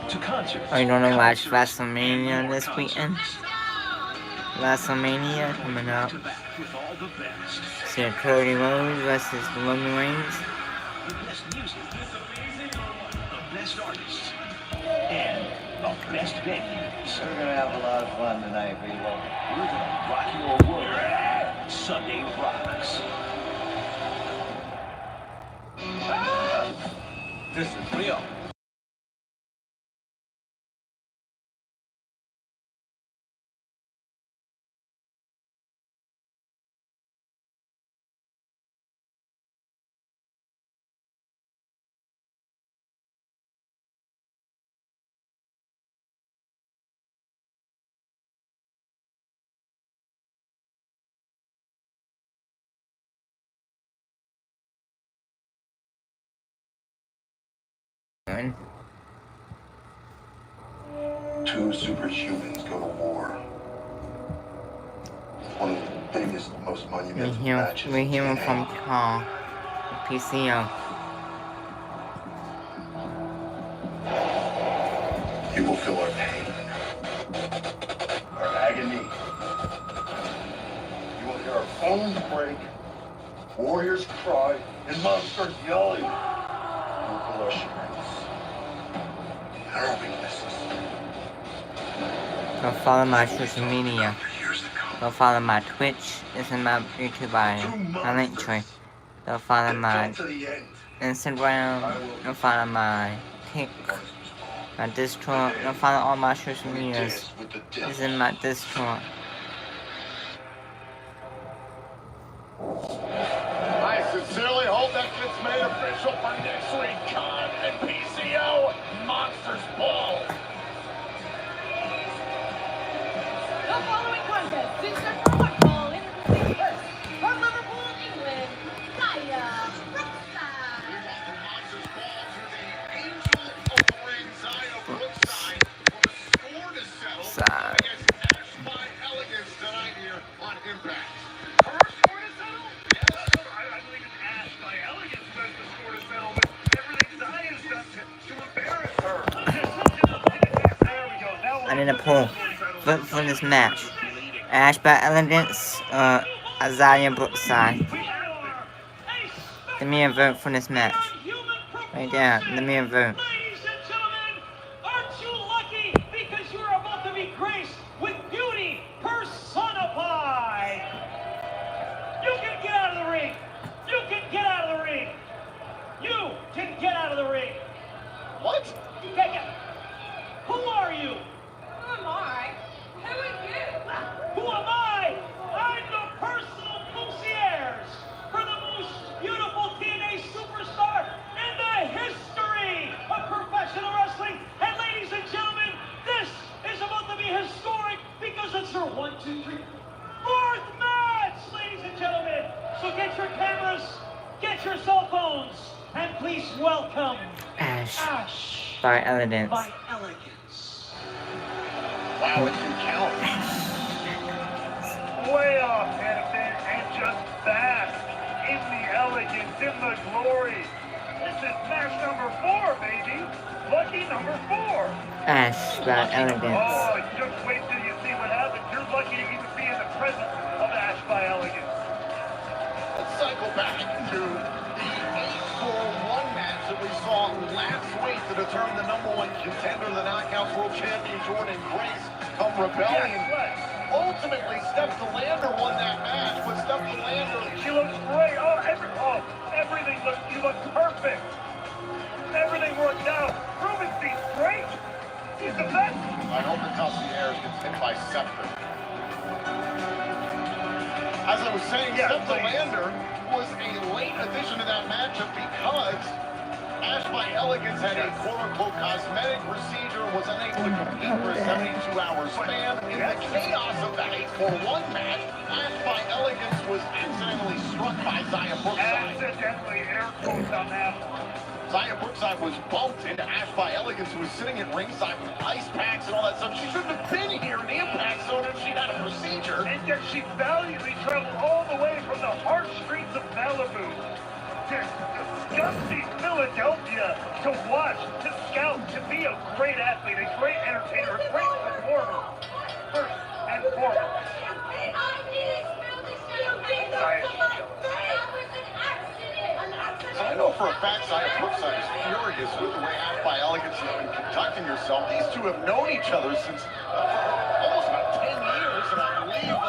To concerts. Are you gonna watch WrestleMania this weekend? WrestleMania coming up. So Cody Rhodes versus Roman Reigns. The best music, the best artists, and the best venues. We're gonna have a lot of fun tonight, people. We're gonna rock your world. Sunday Rocks. This is real. Two superhumans go to war. One of the biggest, most monumental matches. We're hearing from Carl, PCO. You will feel our pain, our agony. You will hear our bones break, warriors cry, and monsters yelling. You will feel our strengths and our weaknesses. Go follow my social media. Go follow my Twitch. It's in my YouTube bio. My link tree. Go follow my Instagram. Go follow my TikTok. My Discord. Go follow all my social medias. It's in my Discord. I sincerely hope that gets made official for next week. Khan and PCO Monsters Ball. The following contest is set for one fall introducing first from Liverpool, England, Kaya Brookside. Monsters Ball to the Angel of the Ring, Zaya Brookside, for a score to settle against Ash by Elegance tonight here on Impact. Her score to settle? Yes. I believe it's Ash by Elegance who has the score to settle, but everything Zaya's done to embarrass her. There we go. Now I need a poll. Vote for this match. Ash by Elegance or Isaiah Brookside. Give me a vote for this match. Right there. Give me a vote. Ladies and gentlemen, aren't you lucky because you are about to be graced with beauty personified? You can get out of the ring. You can get out of the ring. You can get out of the ring. What? Take it. Who are you? Who am I? Who are you? Who am I? I'm the personal concierge for the most beautiful TNA superstar in the history of from Ash Ash by Elegance. by Elegance. Wow, it can count. Way off, Hennepin, and just bask in the elegance, in the glory. This is match number 4, baby. Lucky number 4. Ash by Elegance. Oh, just wait till you see what happens. You're lucky to even be in the presence of Ash by Elegance. Let's cycle back to the 8-4-1 match that we saw last week to determine the #1 contender, the Knockouts World Champion Jordan Grace, come Rebellion. Yes, Ultimately, Steph DeLander won that match, but Steph DeLander... she looks great. Everything looks, you look perfect. Everything worked out. Ruben seems great. He's the best. I hope the concierge gets hit by Scepter. As I was saying, Steph DeLander was a late addition to that matchup because Ash by Elegance had a quote-unquote cosmetic procedure and was unable to compete for a 72-hour span. In the chaos of that 8-4-1 match, Ash by Elegance was accidentally struck by Zaya Brookside. Accidentally, air quotes on that one. Zaya Brookside was bumped into Ash by Elegance, who was sitting at ringside with ice packs and all that stuff. She shouldn't have been here in the impact zone if she'd had a procedure. And yet she valiantly traveled all the way from the harsh streets of Malibu to disgusting Philadelphia to watch, to scout, to be a great athlete, a great entertainer, a great performer, first and foremost. So I know for a fact Zaya Brookside is furious with the way Ash by Elegance has been conducting herself. These two have known each other since almost about 10 years, and I believe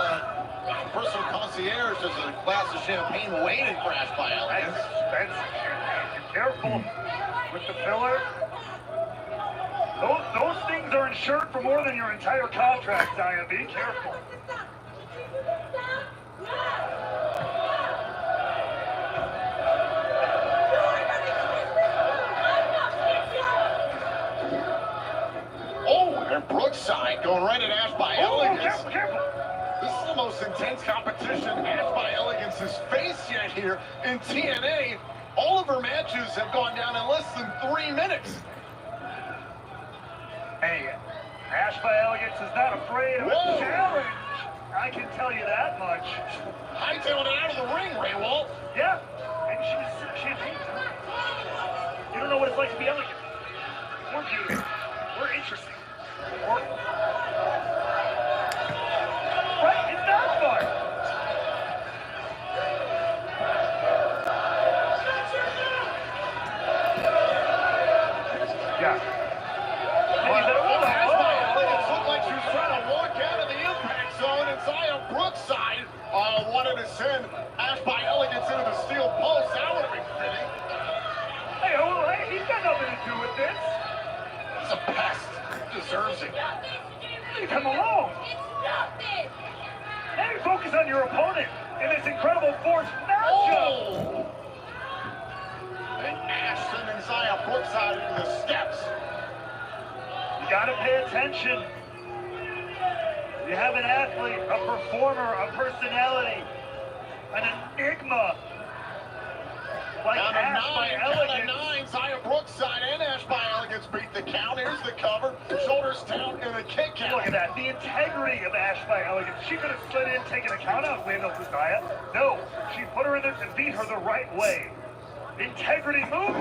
personal concierge is a glass of champagne waiting for Ash by Elegance. That's careful with the filler. Those things are insured for more than your entire contract, Zaya. Be careful. Oh, and Brookside going right at Ash by Elegance. Careful, careful. This is the most intense competition Ash by Elegance has faced yet here in TNA. All of her matches have gone down in less than 3 minutes. Hey, Ash by Elegance is not afraid of a challenge. I can tell you that much. Hightailing it out of the ring, Ray Walt. Yeah, and she's champagne. You don't know what it's like to be elegant. We're beautiful. We're interesting. Right, it's not fun. Yeah. It looked like she was trying to walk out of the impact zone, and Zaya Brookside wanted to send Ash by Elegance into the steel post. That would have been fitting. Hey, he's got nothing to do with this. He's a pest. He deserves it. Leave him alone. Hey, focus on your opponent in this incredible force matchup. Oh! And Ash sending Zaya Brookside into the steps. You gotta pay attention. You have an athlete, a performer, a personality, an enigma. Like Ash by Elegance. Count of 9, Zaya Brookside and Ash by Elegance beat the count. Here's the cover, shoulders down, and a kick out. Look at that, the integrity of Ash by Elegance. She could have slid in, taken a count out, waved up to Zaya. No, she put her in there and beat her the right way. Integrity move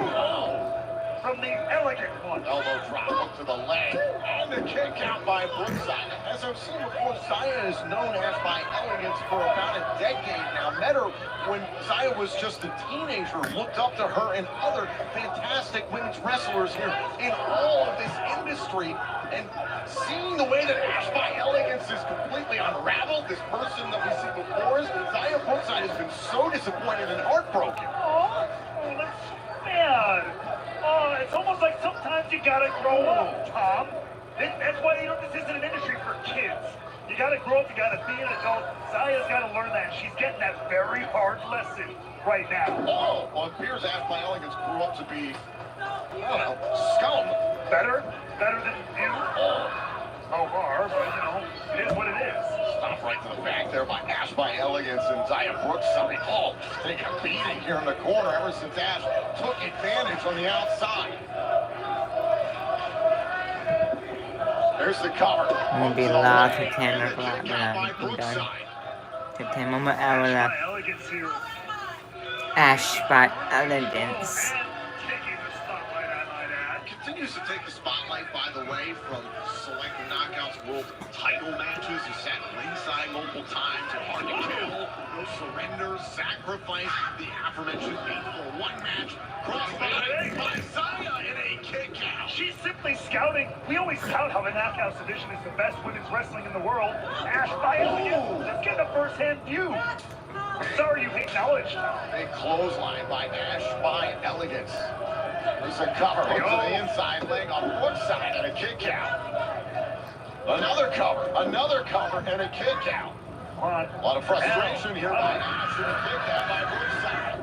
from the elegant one. Elbow drop hook to the leg, and a kick out by Brookside. As I've seen before, Zaya has known Ash by Elegance for about a decade now. Met her when Zaya was just a teenager, looked up to her and other fantastic women's wrestlers here in all of this industry. And seeing the way that Ash by Elegance is completely unraveled, this person that we see before us, Zaya Brookside has been so disappointed and heartbroken. Oh, that's sad. Oh, it's almost like sometimes you gotta grow up, Tom. That's why this isn't an industry for kids. You gotta grow up, you gotta be an adult. Zaya's gotta learn that. She's getting that very hard lesson right now. Oh, well, it appears Ash by Elegance grew up to be, I don't know, scum. Better than you. So far, but it is what it is. Stop right to the back there by Ash by Elegance and Zaya Brookside. Oh, taking a beating here in the corner ever since Ash took advantage on the outside. There's the cover. มันเป็นลาวที่แทนนักล่าเวลาอีกดอนถึงแทนมาเอาเวลา Ash by Elegance Continues to take the spotlight, by the way, from select knockouts world title matches. He sat ringside multiple times at Hard to Kill, No Surrender, Sacrifice, the aforementioned 8-for-1 match. Crossbody by Zaya in a kick out. She's simply scouting. We always tout how the knockouts division is the best women's wrestling in the world. Ash by Elegance. Let's get a first-hand view. I'm sorry you acknowledged. Big clothesline by Ash by Elegance. There's a cover, hook to the inside leg on Brookside and a kick out. Another cover, and a kick out. A lot of frustration here by Ash and a kick out by Brookside.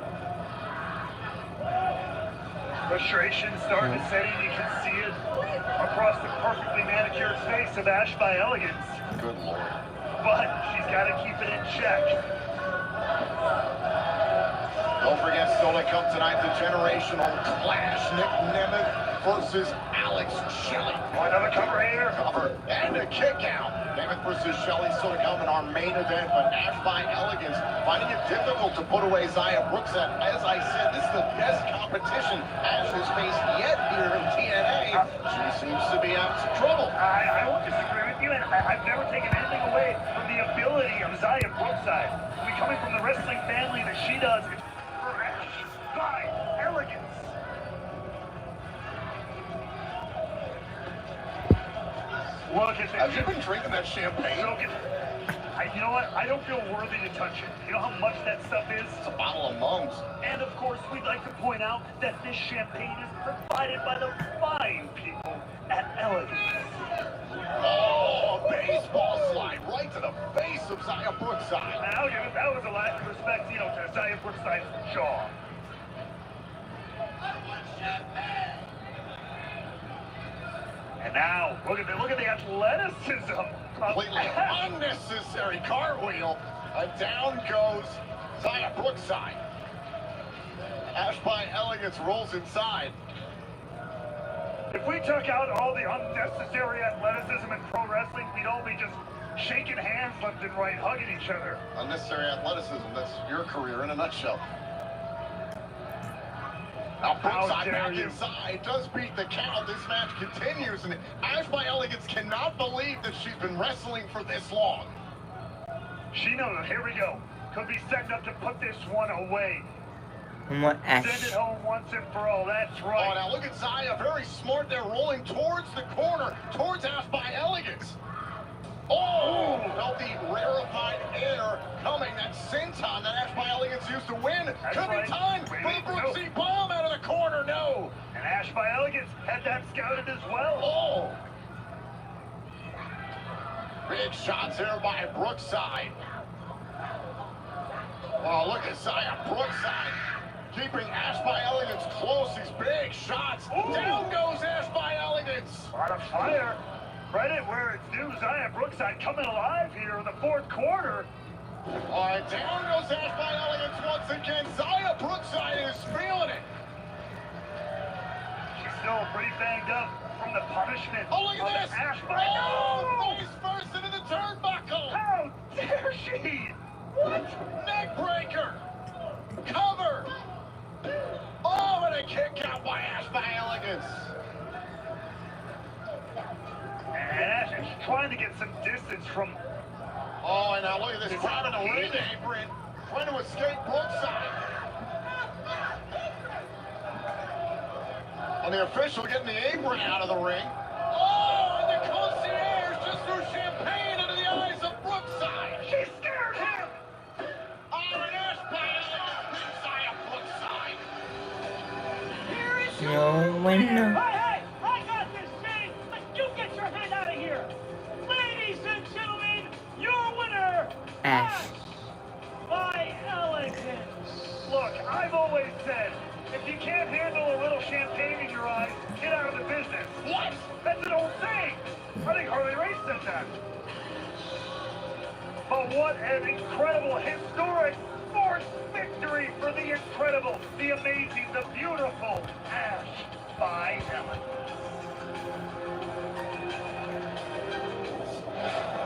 Frustration starting to set in. You can see it across the perfectly manicured face of Ash by Elegance. Good Lord. But she's got to keep it in check. Don't forget, still to come tonight, the generational clash. Nick Nemeth versus Alex Shelley. Another cover here. Cover and a kick out. Nemeth versus Shelley still to come in our main event, but Ash by Elegance finding it difficult to put away Zaya Brookside. As I said, this is the best competition Ash has faced yet here in TNA. She seems to be out of trouble. I won't disagree with you, and I've never taken anything away from the ability of Zaya Brookside. I mean, coming from the wrestling family that she does, it's by Elegance. Look at this. Have you been drinking that champagne? You know what? I don't feel worthy to touch it. You know how much that stuff is? It's a bottle of Mums. And of course, we'd like to point out that this champagne is provided by the fine people at Elegance. Oh, a baseball slide right to the face of Zaya Brookside. Now, that was a lack of respect, to Zaya Brookside's jaw. And now, look at the athleticism. Completely unnecessary cartwheel. Down goes Zaya Brookside. Ash by Elegance rolls inside. If we took out all the unnecessary athleticism in pro wrestling, we'd all be just shaking hands left and right, hugging each other. Unnecessary athleticism, that's your career in a nutshell. Now Brookside back inside, does beat the count. This match continues, and Ash by Elegance cannot believe that she's been wrestling for this long. She knows, here we go. Could be setting up to put this one away. What Ash? Send it home once and for all, that's right. Oh, now look at Zaya, very smart there, rolling towards the corner, towards Ash by Elegance. Oh, felt the rarefied air coming, that senton that Ash by Elegance used to win. Could be time for the Brooksy bomb out of the corner, no. And Ash by Elegance had that scouted as well. Oh. Big shots here by Brookside. Oh, look at Zaya Brookside. Keeping Ash by Elegance close, these big shots. Ooh. Down goes Ash by Elegance. A lot of fire. Credit where it's due. Zaya Brookside coming alive here in the fourth quarter. All right, down goes Ash by Elegance once again. Zaya Brookside is feeling it. She's still pretty banged up from the punishment. Oh, look at this. Ash by face first into the turnbuckle. How dare she? What? Neck breaker. Cover. Oh, and a kick out by Ash by Elegance. And Ash is trying to get some distance from... Oh, and now look at this, grabbing the ring apron, trying to escape Brookside. And the official getting the apron out of the ring. Oh, and the concierge just threw champagne into the eyes of Brookside. She scared him. Oh, and Ash by Elegance beats Zaya Brookside. Here is No winner. Hey, I got this thing. You get your head out of here. Ladies and gentlemen, your winner, Ash. by Elegance. Look, I've always said, if you can't handle a little champagne in your eyes, get out of the business. What? That's an old saying. I think Harley Race said that. But what an incredible, historic sports victory for the incredible, the amazing, the beautiful Ash by Ellen.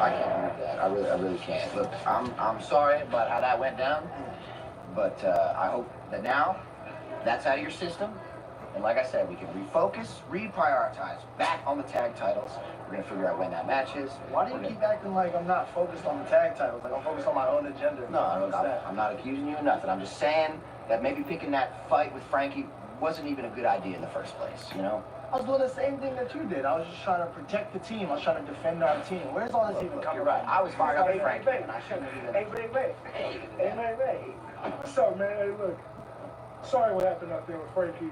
I can't believe that. I really can't. Look, I'm sorry about how that went down, but I hope that now that's out of your system. And like I said, we can refocus, reprioritize, back on the tag titles. We're gonna figure out when that match is. Why do you keep acting like I'm not focused on the tag titles? Like I'm focused on my own agenda. No, I'm not accusing you of nothing. I'm just saying that maybe picking that fight with Frankie wasn't even a good idea in the first place, you know? I was doing the same thing that you did. I was just trying to protect the team. I was trying to defend our team. Where's all this even coming You're right. from? I was fired up at Frankie, Hey, and I shouldn't have even... Hey. What's up, man? Hey, look. Sorry what happened up there with Frankie.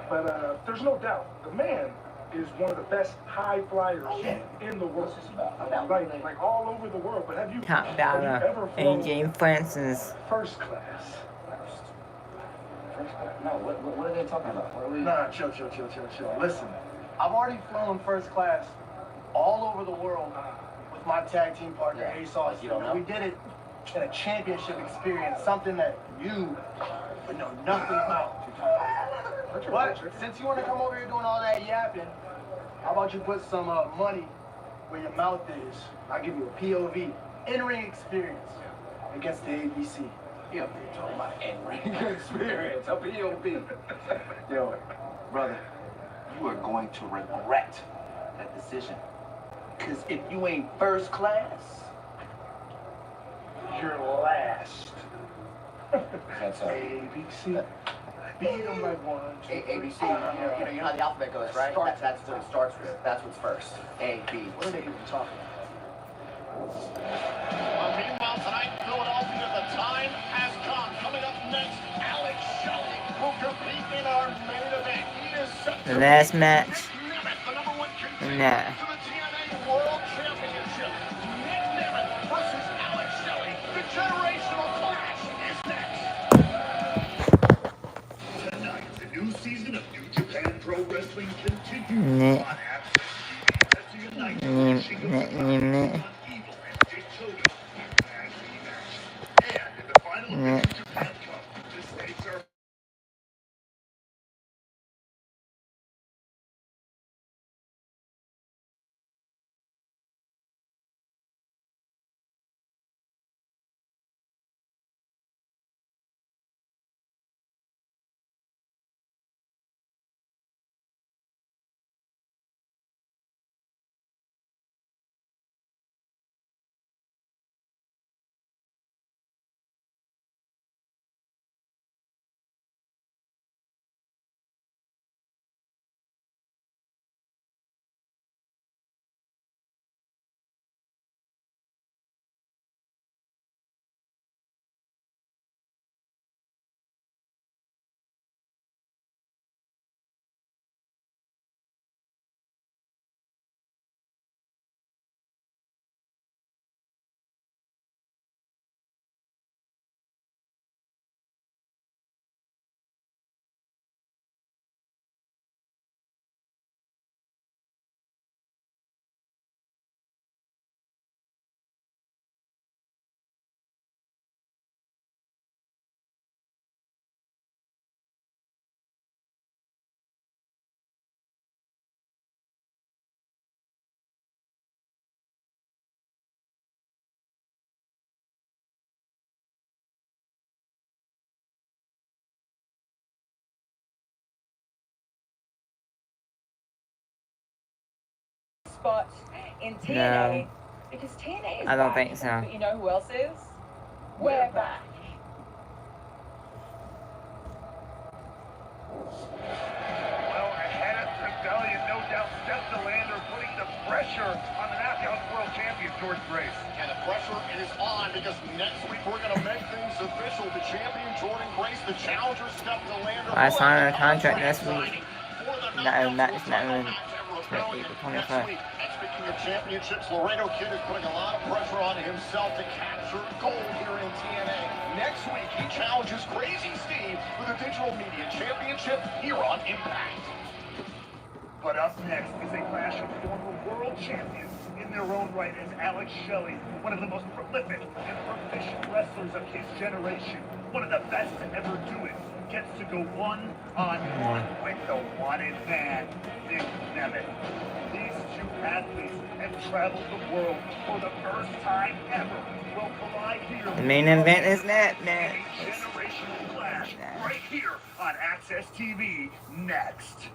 But there's no doubt. The man is one of the best high flyers in the world. Like all over the world. But have you ever flown AJ Francis. first class? No, what are they talking about? What are we... Nah, chill. Listen, I've already flown first class all over the world with my tag team partner, Ace Austin. You don't know? We did it in a championship experience, something that you would know nothing about. But since you want to come over here doing all that yapping, how about you put some money where your mouth is? I'll give you a POV, in-ring experience against the ABC. You're talking about in-ring experience, a POV. Yo, brother, You are going to regret that decision. Because if you ain't first class, you're last. That's ABC. Beat them like one. ABC, you know how the alphabet goes, right? That's what it starts with. That's what's first. A, B. What are they even talking about? Meanwhile, tonight, Philadelphia, the time has come. Coming up next, Alex Shelley will compete in our main event. He is set The last match. the number one contender Nah. to the TNA World Championship. Nick Nemeth versus Alex Shelley. The generational clash is next. Tonight, the new season of New Japan Pro Wrestling continues Nick. on Access TV as the United spot in TNA because TNA is I don't back. think so. But you know who else is? We're back. Well, ahead of Rebellion, no doubt Steph DeLander putting the pressure on the Knockouts World Champion, George Grace. And the pressure is on because next week we're going to make things official. The champion, Jordan Grace, the challenger, Steph DeLander. I signed a contract this week. That match is not even April 21st. And speaking of championships, Laredo Kid is putting a lot of pressure on himself to capture gold here in TNA. Next week, he challenges Crazy Steve for the Digital Media Championship here on Impact. But up next is a clash of former world champions in their own right is Alex Shelley, one of the most prolific and proficient wrestlers of his generation, one of the best to ever do it. Gets to go one-on-one with the wanted man, Nick Nemeth. These two athletes have traveled the world for the first time ever. Will collide here. The main event is that, man. Generational clash right here on Access TV next.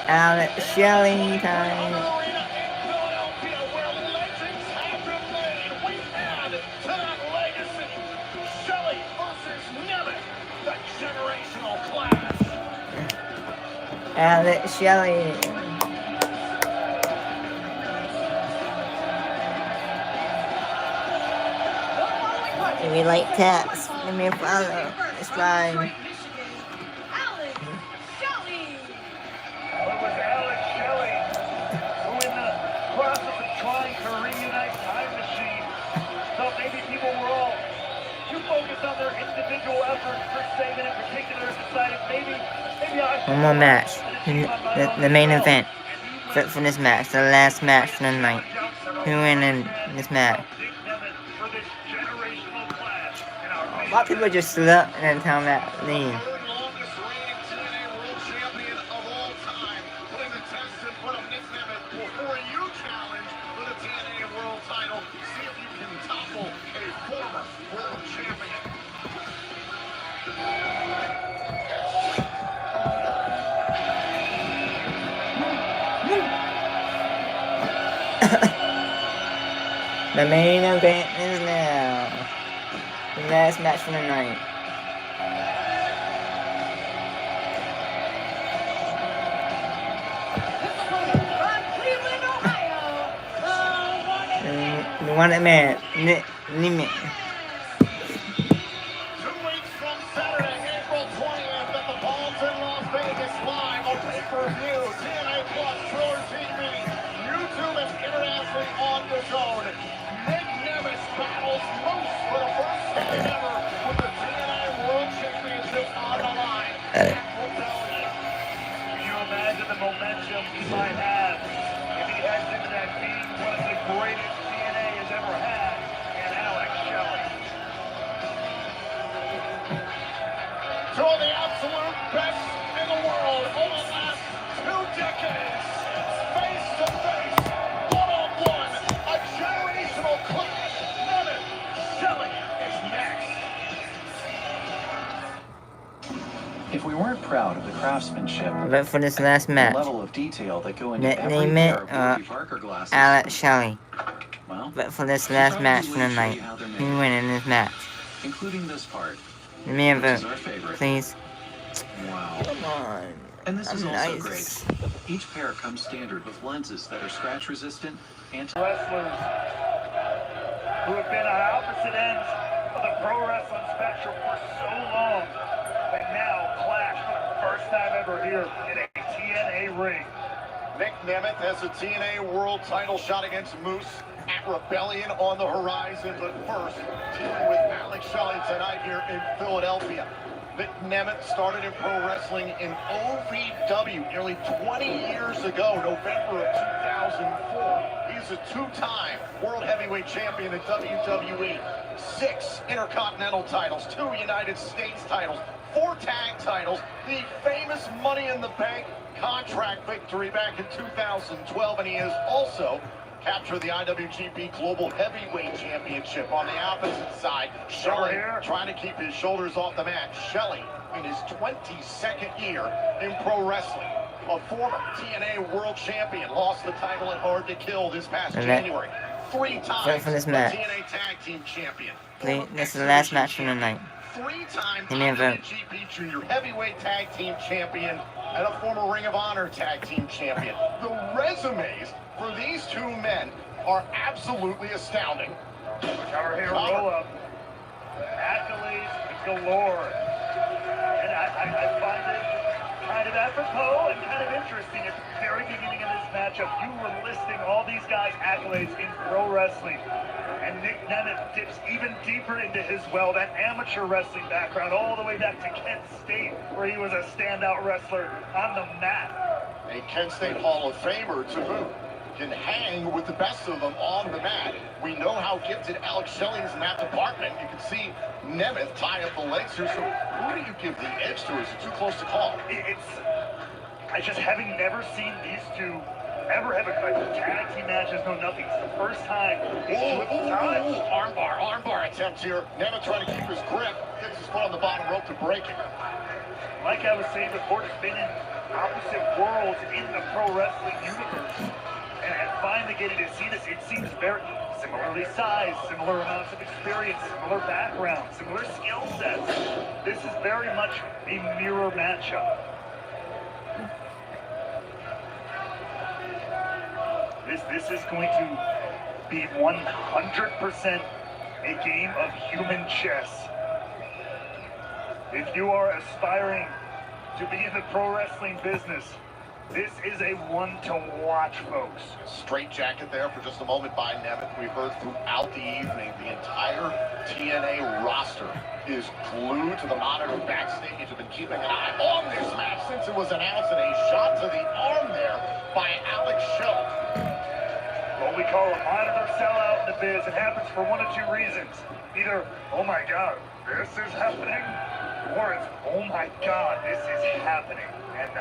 Alex Shelley time. Alex Shelley. If you like cats, give me a follow. Subscribe. It was Alex Shelley who, in the process of trying to reunite Time Machine, thought maybe people were all too focused on their individual efforts for Saban in particular, decided maybe One more match. The main event for this match, the last match of the night. Who win in this match? A lot of people just stood up and then tell them that leave. The main event is now. The last match for the night. The one that man, Nick. 2 weeks from Saturday, April 20th, at the Palms in Las Vegas, live on pay-per-view, TNA Plus, Triller TV, YouTube, and internationally on the zone. Nick Nemeth battles Moose for the first time ever with the TNA World Championship on the line. Can you imagine the momentum he might have if he heads into that being one of the greatest TNA has ever had, and Alex Shelley. Two of the absolute best in the world over the last 2 decades. Face to face, one-on-one, a generational clash. Nemeth, Shelley is next. If we weren't proud of the craftsmanship, But for this last match, the level of detail that go into every name pair it of Warby Parker glasses, Alex Shelley. well, But for this last match for the night, who win in this match? including this part, Give me a which is vote, our favorite. please. Wow. Come on. And this is I'm also nice. great. Each pair comes standard with lenses that are scratch resistant, Wrestlers who have been on opposite ends of the pro wrestling spectrum for so long, but now clash for the first time ever here in a TNA ring. Nick Nemeth has a TNA World title shot against Moose at Rebellion on the horizon. But first, dealing with Alex Shelley tonight here in Philadelphia. Nick Nemeth started in pro wrestling in OVW nearly 20 years ago, November of 2004. He's a 2-time World Heavyweight Champion in WWE. 6 Intercontinental titles, 2 United States titles, 4 tag titles, the famous Money in the Bank contract victory back in 2012, and he has also captured the IWGP Global Heavyweight Championship. On the opposite side, Shelley trying to keep his shoulders off the mat. Shelley in his 22nd year in pro wrestling. A former TNA World Champion, lost the title at Hard to Kill this past January. 3 times for this match. TNA Tag Team Champion. Please, this is the last match for the night. 3-time Give me a vote. IWGP Junior Heavyweight Tag Team Champion and a former Ring of Honor Tag Team Champion. The resumes for these 2 men are absolutely astounding. Cover here, roll up. Accolades galore. And I find it kind of apropos and kind of interesting. At the very beginning of this matchup, you were listing all these guys' accolades in pro wrestling. And Nick Nemeth dips even deeper into his that amateur wrestling background, all the way back to Kent State, where he was a standout wrestler on the mat. A Kent State Hall of Famer to boot. Can hang with the best of them on the mat. We know how gifted Alex Shelley is in that department. You can see Nemeth tie up the legs here. So who do you give the edge to? Is it too close to call? I just having never seen these two ever have a tag team matches, no nothing. It's the first time these two have touched. Armbar attempt here. Nemeth trying to keep his grip. Gets his foot on the bottom rope to break it. Like I was saying before, it's been in opposite worlds in the pro wrestling universe. And finally getting to see this, it seems very similarly sized, similar amounts of experience, similar background, similar skill sets. This is very much a mirror matchup. This is going to be 100% a game of human chess. If you are aspiring to be in the pro wrestling business, this is a one to watch, folks. Straight jacket there for just a moment by Nemeth. We've heard throughout the evening the entire TNA roster is glued to the monitor backstage. Have been keeping an eye on this match since it was announced, and a shot to the arm there by Alex Shelley. What we call a monitor sellout in the biz. It happens for one of two reasons. Either, oh my God, this is happening, or it's, oh my God, this is happening. And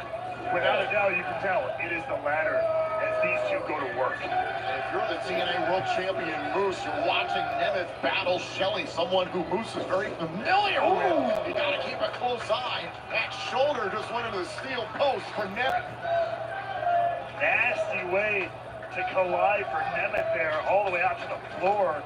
without a doubt, you can tell it is the latter as these two go to work. And if you're the TNA World Champion Moose, you're watching Nemeth battle Shelley, someone who Moose is very familiar with. You got to keep a close eye. That shoulder just went into the steel post for Nemeth. Nasty way to collide for Nemeth there, all the way out to the floor.